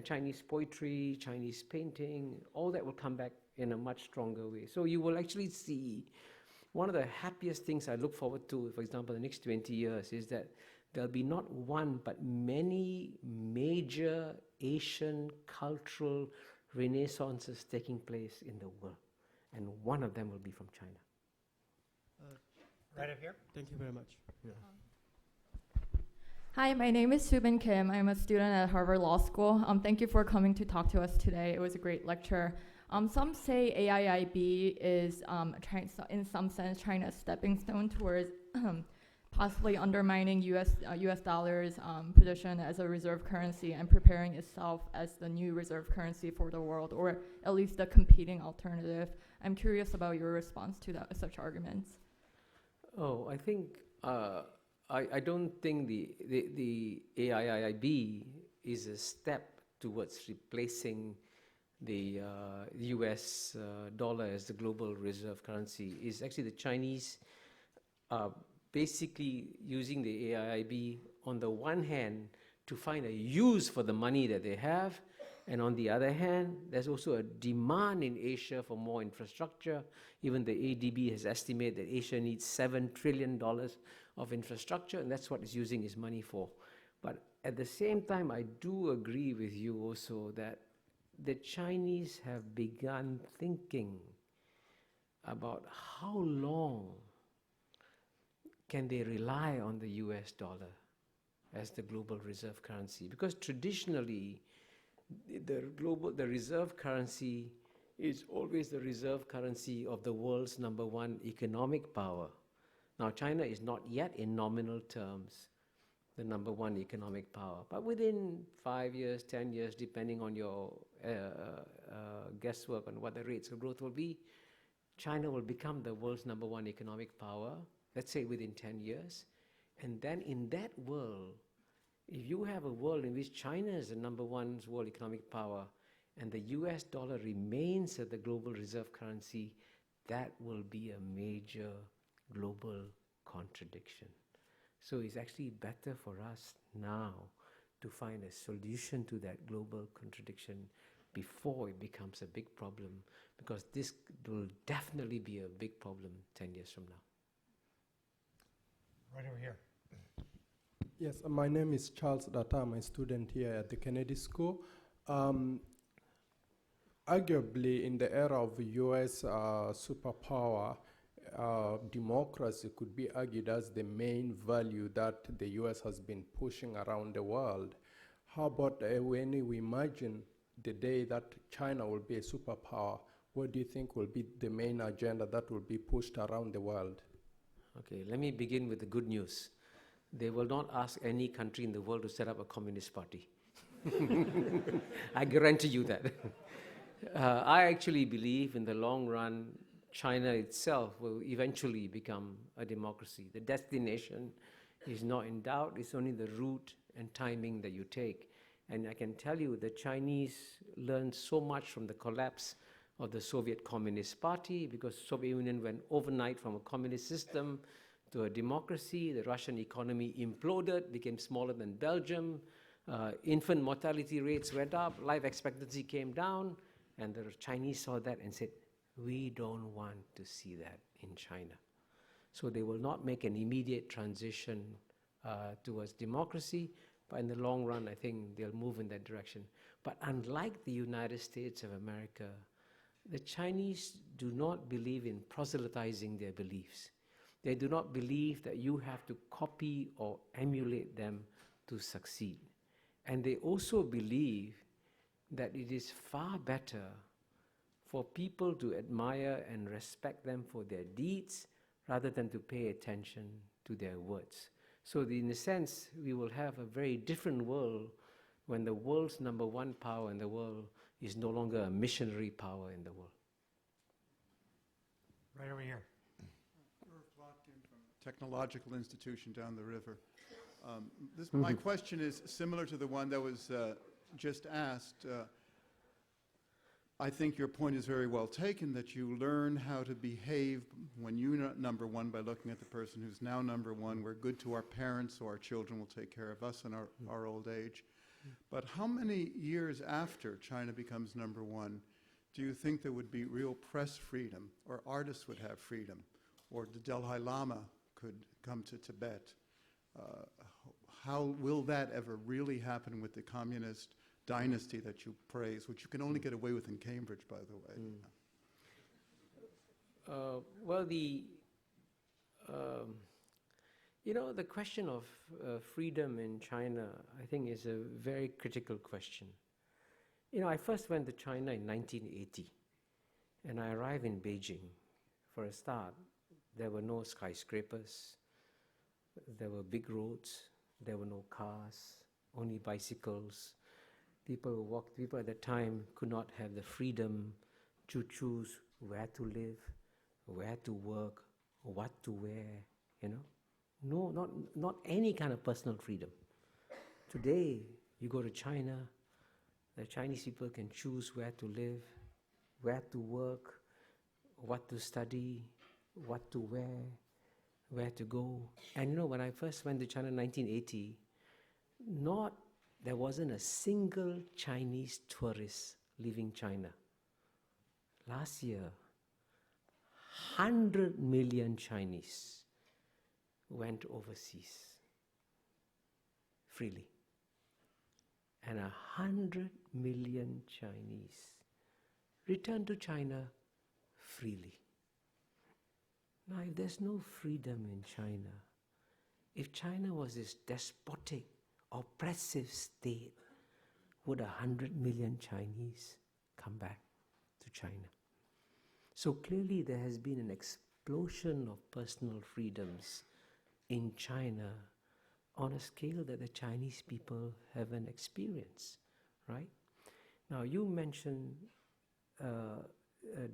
Chinese poetry, Chinese painting, all that will come back in a much stronger way. So you will actually see, one of the happiest things I look forward to, for example, the next 20 years, is that there'll be not one, but many major Asian cultural renaissances taking place in the world. And one of them will be from China. Right up here. Thank you very much. Yeah. Hi, my name is Subin Kim. I'm a student at Harvard Law School. Thank you for coming to talk to us today. It was a great lecture. Some say AIIB is, in some sense, China's stepping stone towards possibly undermining US dollars position as a reserve currency and preparing itself as the new reserve currency for the world, or at least the competing alternative. I'm curious about your response to such arguments. Oh, I think I don't think the AIIB is a step towards replacing the US dollar as the global reserve currency. It's actually the Chinese basically using the AIIB on the one hand to find a use for the money that they have, and on the other hand, there's also a demand in Asia for more infrastructure. Even the ADB has estimated that Asia needs $7 trillion of infrastructure, and that's what it's using its money for. But at the same time, I do agree with you also that the Chinese have begun thinking about how long can they rely on the US dollar as the global reserve currency. Because traditionally, the reserve currency is always the reserve currency of the world's #1 economic power. Now, China is not yet in nominal terms the #1 economic power, but within 5 years, 10 years, depending on your guesswork on what the rates of growth will be, China will become the world's #1 economic power, let's say within 10 years. And then in that world, if you have a world in which China is the #1 world economic power and the US dollar remains as the global reserve currency, that will be a major global contradiction. So it's actually better for us now to find a solution to that global contradiction before it becomes a big problem, because this will definitely be a big problem 10 years from now. Right over here. Yes, my name is Charles Data. I'm a student here at the Kennedy School. Arguably, in the era of US superpower, democracy could be argued as the main value that the US has been pushing around the world. How about when we imagine the day that China will be a superpower, what do you think will be the main agenda that will be pushed around the world? Okay, let me begin with the good news. They will not ask any country in the world to set up a communist party. I guarantee you that. I actually believe in the long run, China itself will eventually become a democracy. The destination is not in doubt. It's only the route and timing that you take. And I can tell you the Chinese learned so much from the collapse of the Soviet Communist Party, because the Soviet Union went overnight from a communist system to a democracy. The Russian economy imploded, became smaller than Belgium. Infant mortality rates went up, life expectancy came down, and the Chinese saw that and said, we don't want to see that in China. So they will not make an immediate transition towards democracy, but in the long run, I think they'll move in that direction. But unlike the United States of America, the Chinese do not believe in proselytizing their beliefs. They do not believe that you have to copy or emulate them to succeed. And they also believe that it is far better for people to admire and respect them for their deeds rather than to pay attention to their words. So in a sense, we will have a very different world when the world's #1 power in the world is no longer a missionary power in the world. Right over here. Technological institution down the river. My question is similar to the one that was just asked. I think your point is very well taken, that you learn how to behave when you're #1 by looking at the person who's now #1. We're good to our parents, so our children will take care of us in our old age. But how many years after China becomes #1 do you think there would be real press freedom, or artists would have freedom, or the Dalai Lama could come to Tibet? How will that ever really happen with the communist dynasty that you praise, which you can only get away with in Cambridge, by the way? Well, the question of freedom in China, I think, is a very critical question. I first went to China in 1980, and I arrived in Beijing. For a start, there were no skyscrapers. There were big roads, there were no cars, only bicycles. People at that time could not have the freedom to choose where to live, where to work, what to wear, you know. No, not any kind of personal freedom. Today, you go to China, the Chinese people can choose where to live, where to work, what to study, what to wear, where to go. And you know, when I first went to China in 1980, there wasn't a single Chinese tourist leaving China. Last year, 100 million Chinese went overseas freely. And 100 million Chinese returned to China freely. Now, if there's no freedom in China, if China was this despotic, oppressive state, would 100 million Chinese come back to China? So clearly there has been an explosion of personal freedoms in China on a scale that the Chinese people haven't experienced, right? Now, you mentioned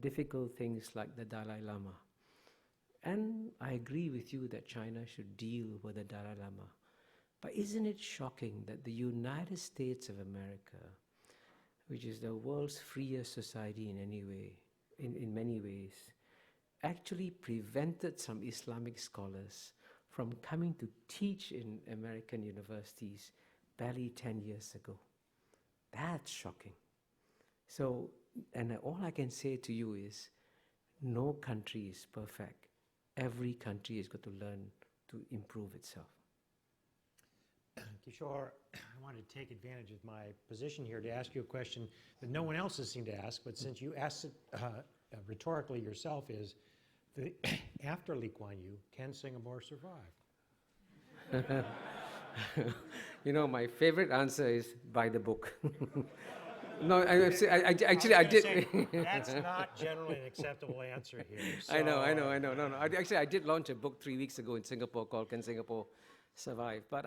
difficult things like the Dalai Lama. And I agree with you that China should deal with the Dalai Lama. But isn't it shocking that the United States of America, which is the world's freest society in many ways, actually prevented some Islamic scholars from coming to teach in American universities barely 10 years ago? That's shocking. So, and all I can say to you is, no country is perfect. Every country is going to learn to improve itself. Kishore, I want to take advantage of my position here to ask you a question that no one else has seemed to ask, but since you asked it rhetorically yourself, is after Lee Kuan Yew, can Singapore survive? You know, my favorite answer is buy the book. No, actually, I did. That's not generally an acceptable answer here. So, I know. No. I did launch a book 3 weeks ago in Singapore called Can Singapore Survive? But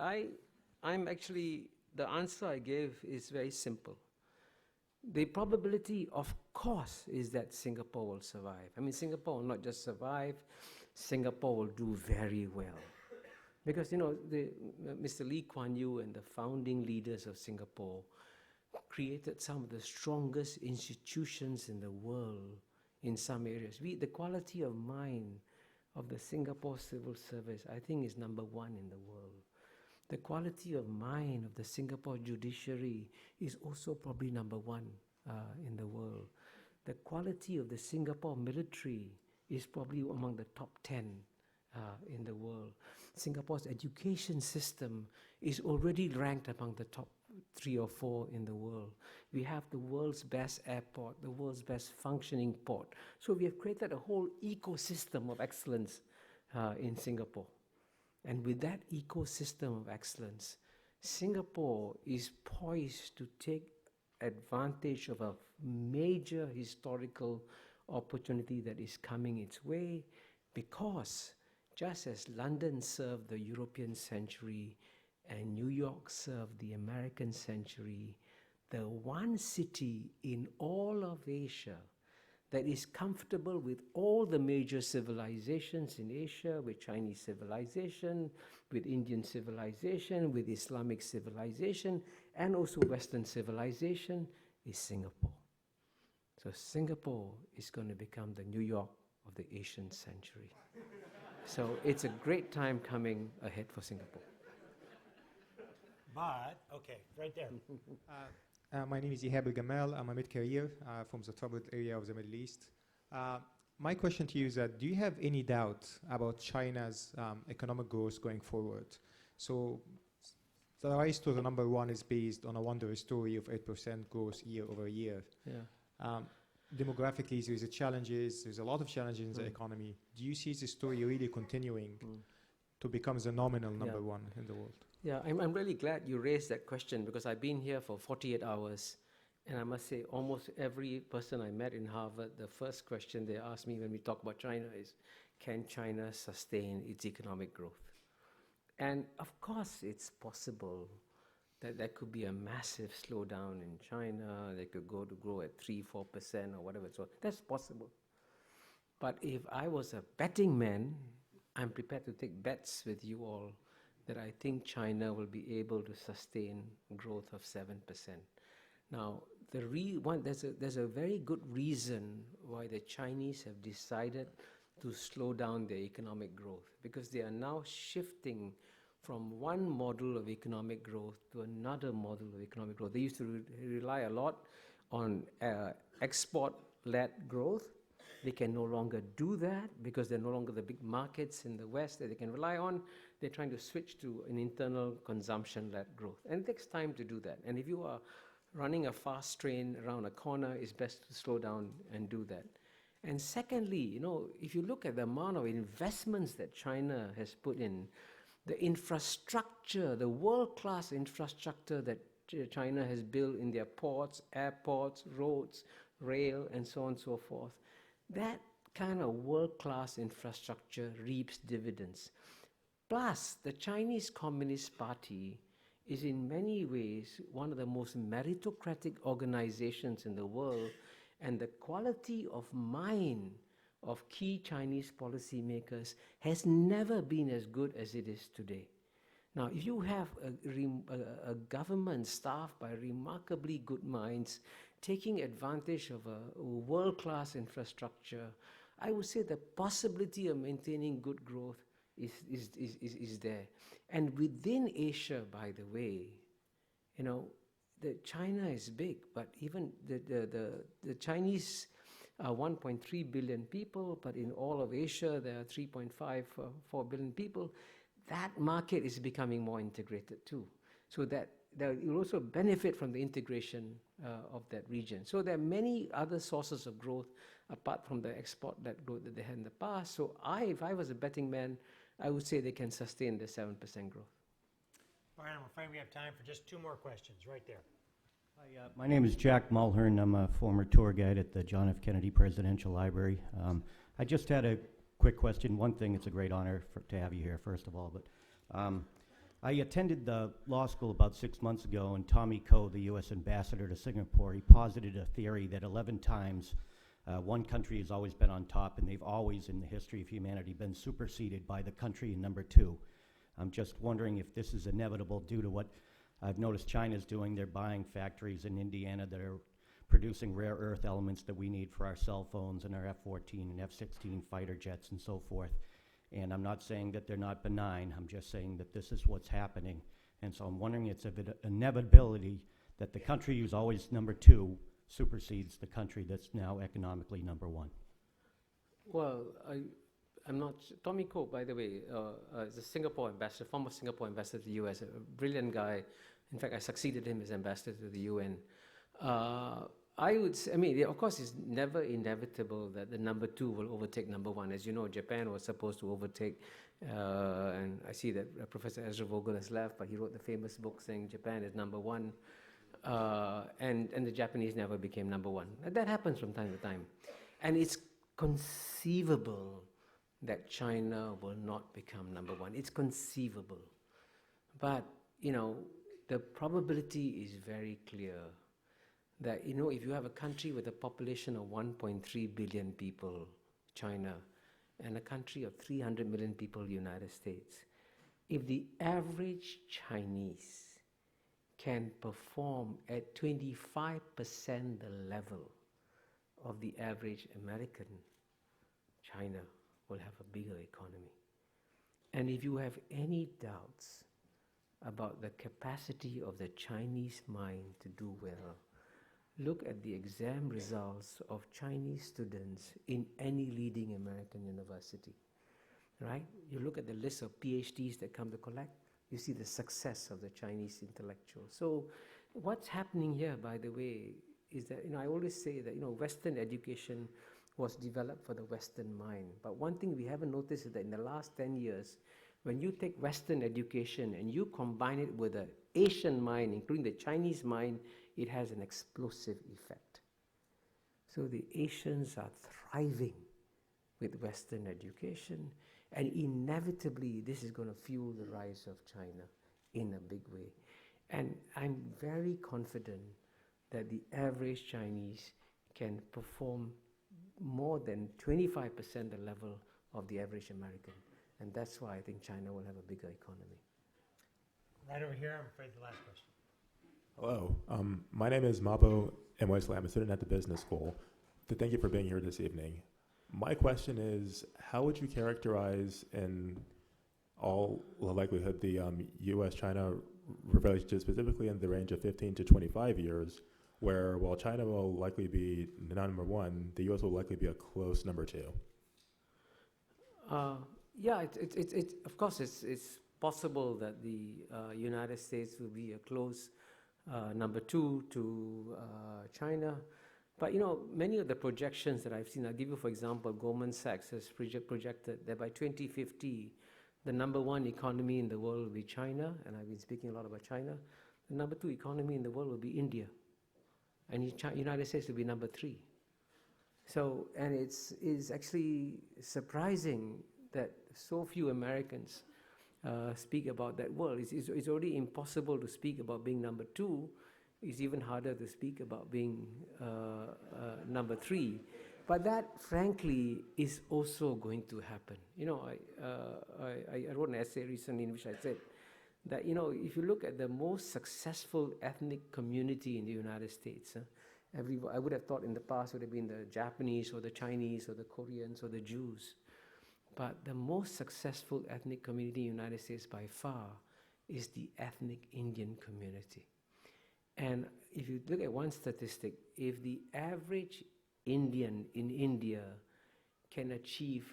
I'm actually, the answer I gave is very simple. The probability, of course, is that Singapore will survive. I mean, Singapore will not just survive, Singapore will do very well. Because, you know, Mr. Lee Kuan Yew and the founding leaders of Singapore created some of the strongest institutions in the world in some areas. The quality of mind of the Singapore civil service, I think, is number one in the world. The quality of mind of the Singapore judiciary is also probably number one in the world. The quality of the Singapore military is probably among the top 10 in the world. Singapore's education system is already ranked among the top 3 or 4 in the world. We have the world's best airport, the world's best functioning port. So we have created a whole ecosystem of excellence in Singapore. And with that ecosystem of excellence, Singapore is poised to take advantage of a major historical opportunity that is coming its way, because just as London served the European century and New York served the American century, the one city in all of Asia that is comfortable with all the major civilizations in Asia, with Chinese civilization, with Indian civilization, with Islamic civilization, and also Western civilization, is Singapore. So Singapore is going to become the New York of the Asian century. So it's a great time coming ahead for Singapore. But, okay, right there. My name is Ihab Gamal. I'm a mid-career from the troubled area of the Middle East. My question to you is that, do you have any doubt about China's economic growth going forward? So the rise to the number one is based on a wondrous story of 8% growth year over year. Yeah. Demographically, there's a lot of challenges in the economy. Do you see this story really continuing to become the nominal number one in the world? Yeah, I'm really glad you raised that question, because I've been here for 48 hours, and I must say almost every person I met in Harvard, the first question they ask me when we talk about China is, can China sustain its economic growth? And of course, it's possible that there could be a massive slowdown in China. They could go to grow at 3-4% or whatever. So that's possible. But if I was a betting man, I'm prepared to take bets with you all that I think China will be able to sustain growth of 7%. Now, there's a very good reason why the Chinese have decided to slow down their economic growth, because they are now shifting from one model of economic growth to another model of economic growth. They used to rely a lot on export-led growth. They can no longer do that because they're no longer the big markets in the West that they can rely on. They're trying to switch to an internal consumption-led growth. And it takes time to do that. And if you are running a fast train around a corner, it's best to slow down and do that. And secondly, if you look at the amount of investments that China has put in, the infrastructure, the world-class infrastructure that China has built in their ports, airports, roads, rail, and so on and so forth, that kind of world-class infrastructure reaps dividends. Plus, the Chinese Communist Party is in many ways one of the most meritocratic organizations in the world, and the quality of mind of key Chinese policymakers has never been as good as it is today. Now, if you have a government staffed by remarkably good minds taking advantage of a world-class infrastructure, I would say the possibility of maintaining good growth is there. And within Asia, by the way, China is big, but even the Chinese are 1.3 billion people, but in all of Asia there are 3.4 billion people. That market is becoming more integrated too, so that you'll also benefit from the integration of that region. So there are many other sources of growth apart from the export-led growth that they had in the past. So if I was a betting man, I would say they can sustain the 7% growth. Brian, I'm afraid we have time for just 2 more questions, right there. Hi, my name is Jack Mulhern. I'm a former tour guide at the John F. Kennedy Presidential Library. I just had a quick question. One thing, it's a great honor to have you here, first of all. But I attended the law school about 6 months ago, and Tommy Koh, the U.S. ambassador to Singapore, he posited a theory that 11 times one country has always been on top, and they've always, in the history of humanity, been superseded by the country number 2. I'm just wondering if this is inevitable due to what I've noticed China's doing. They're buying factories in Indiana that are producing rare earth elements that we need for our cell phones and our F-14 and F-16 fighter jets and so forth. And I'm not saying that they're not benign. I'm just saying that this is what's happening. And so I'm wondering it's an inevitability that the country who's always number 2 supersedes the country that's now economically number 1. Well, I'm not. Tommy Koh, by the way, is a Singapore ambassador, former Singapore ambassador to the U.S., a brilliant guy. In fact, I succeeded him as ambassador to the UN. I would say, of course, it's never inevitable that the number 2 will overtake number 1. As you know, Japan was supposed to overtake, and I see that Professor Ezra Vogel has left, but he wrote the famous book saying Japan is number 1, and the Japanese never became number 1. That happens from time to time. And it's conceivable that China will not become number 1. It's conceivable. But, the probability is very clear that, if you have a country with a population of 1.3 billion people, China, and a country of 300 million people, United States, if the average Chinese can perform at 25% the level of the average American, China will have a bigger economy. And if you have any doubts about the capacity of the Chinese mind to do well, look at the exam results of Chinese students in any leading American university, right? You look at the list of PhDs that come to collect, you see the success of the Chinese intellectuals. So what's happening here, by the way, is that, I always say that, Western education was developed for the Western mind. But one thing we haven't noticed is that in the last 10 years, when you take Western education and you combine it with the Asian mind, including the Chinese mind, it has an explosive effect. So the Asians are thriving with Western education, And inevitably, this is going to fuel the rise of China in a big way. And I'm very confident that the average Chinese can perform more than 25% the level of the average American. And that's why I think China will have a bigger economy. Right over here, I'm afraid the last question. Hello, my name is Mabo Mwesley. I'm a student at the business school. Thank you for being here this evening. My question is, how would you characterize, in all likelihood, the U.S.-China relationship, specifically in the range of 15 to 25 years, where while China will likely be number one, the U.S. will likely be a close number two? Yeah, of course, it's possible that the United States will be a close number two to China. But many of the projections that I've seen, I'll give you, for example, Goldman Sachs has projected that by 2050, the number one economy in the world will be China, and I've been speaking a lot about China. The number two economy in the world will be India, and United States will be number three. So, and it's actually surprising that so few Americans speak about that world. It's already impossible to speak about being number two. It's even harder to speak about being number three. But that, frankly, is also going to happen. I wrote an essay recently in which I said that, if you look at the most successful ethnic community in the United States, I would have thought in the past would have been the Japanese or the Chinese or the Koreans or the Jews. But the most successful ethnic community in the United States by far is the ethnic Indian community. And if you look at one statistic, if the average Indian in India can achieve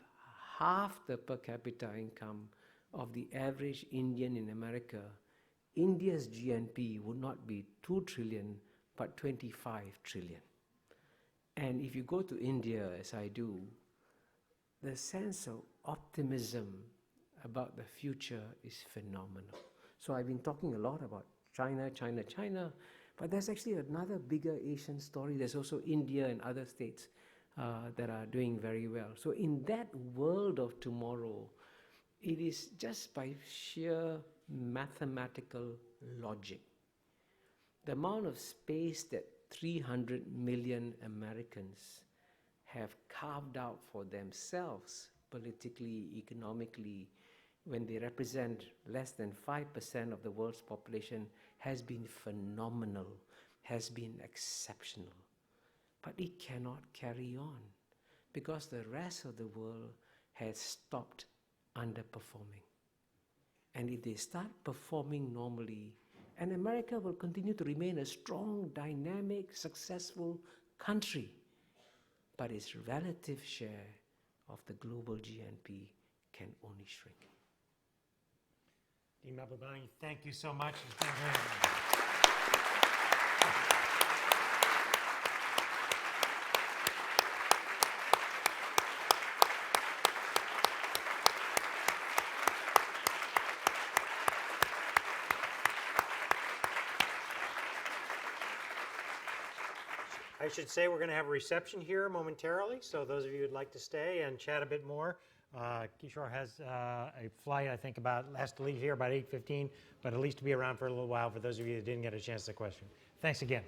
half the per capita income of the average Indian in America, India's GNP would not be 2 trillion, but 25 trillion. And if you go to India, as I do, the sense of optimism about the future is phenomenal. So I've been talking a lot about China, but there's actually another bigger Asian story. There's also India and other states that are doing very well. So in that world of tomorrow, it is just by sheer mathematical logic. The amount of space that 300 million Americans have carved out for themselves, politically, economically, when they represent less than 5% of the world's population, has been phenomenal, has been exceptional. But it cannot carry on because the rest of the world has stopped underperforming. And if they start performing normally, and America will continue to remain a strong, dynamic, successful country, but its relative share of the global GNP can only shrink. Dean Mahbubani, thank you so much. It's been very good. I should say we're going to have a reception here momentarily, so those of you who'd like to stay and chat a bit more, Kishore has a flight, I think, has to leave here about 8:15, but at least to be around for a little while for those of you that didn't get a chance to question. Thanks again.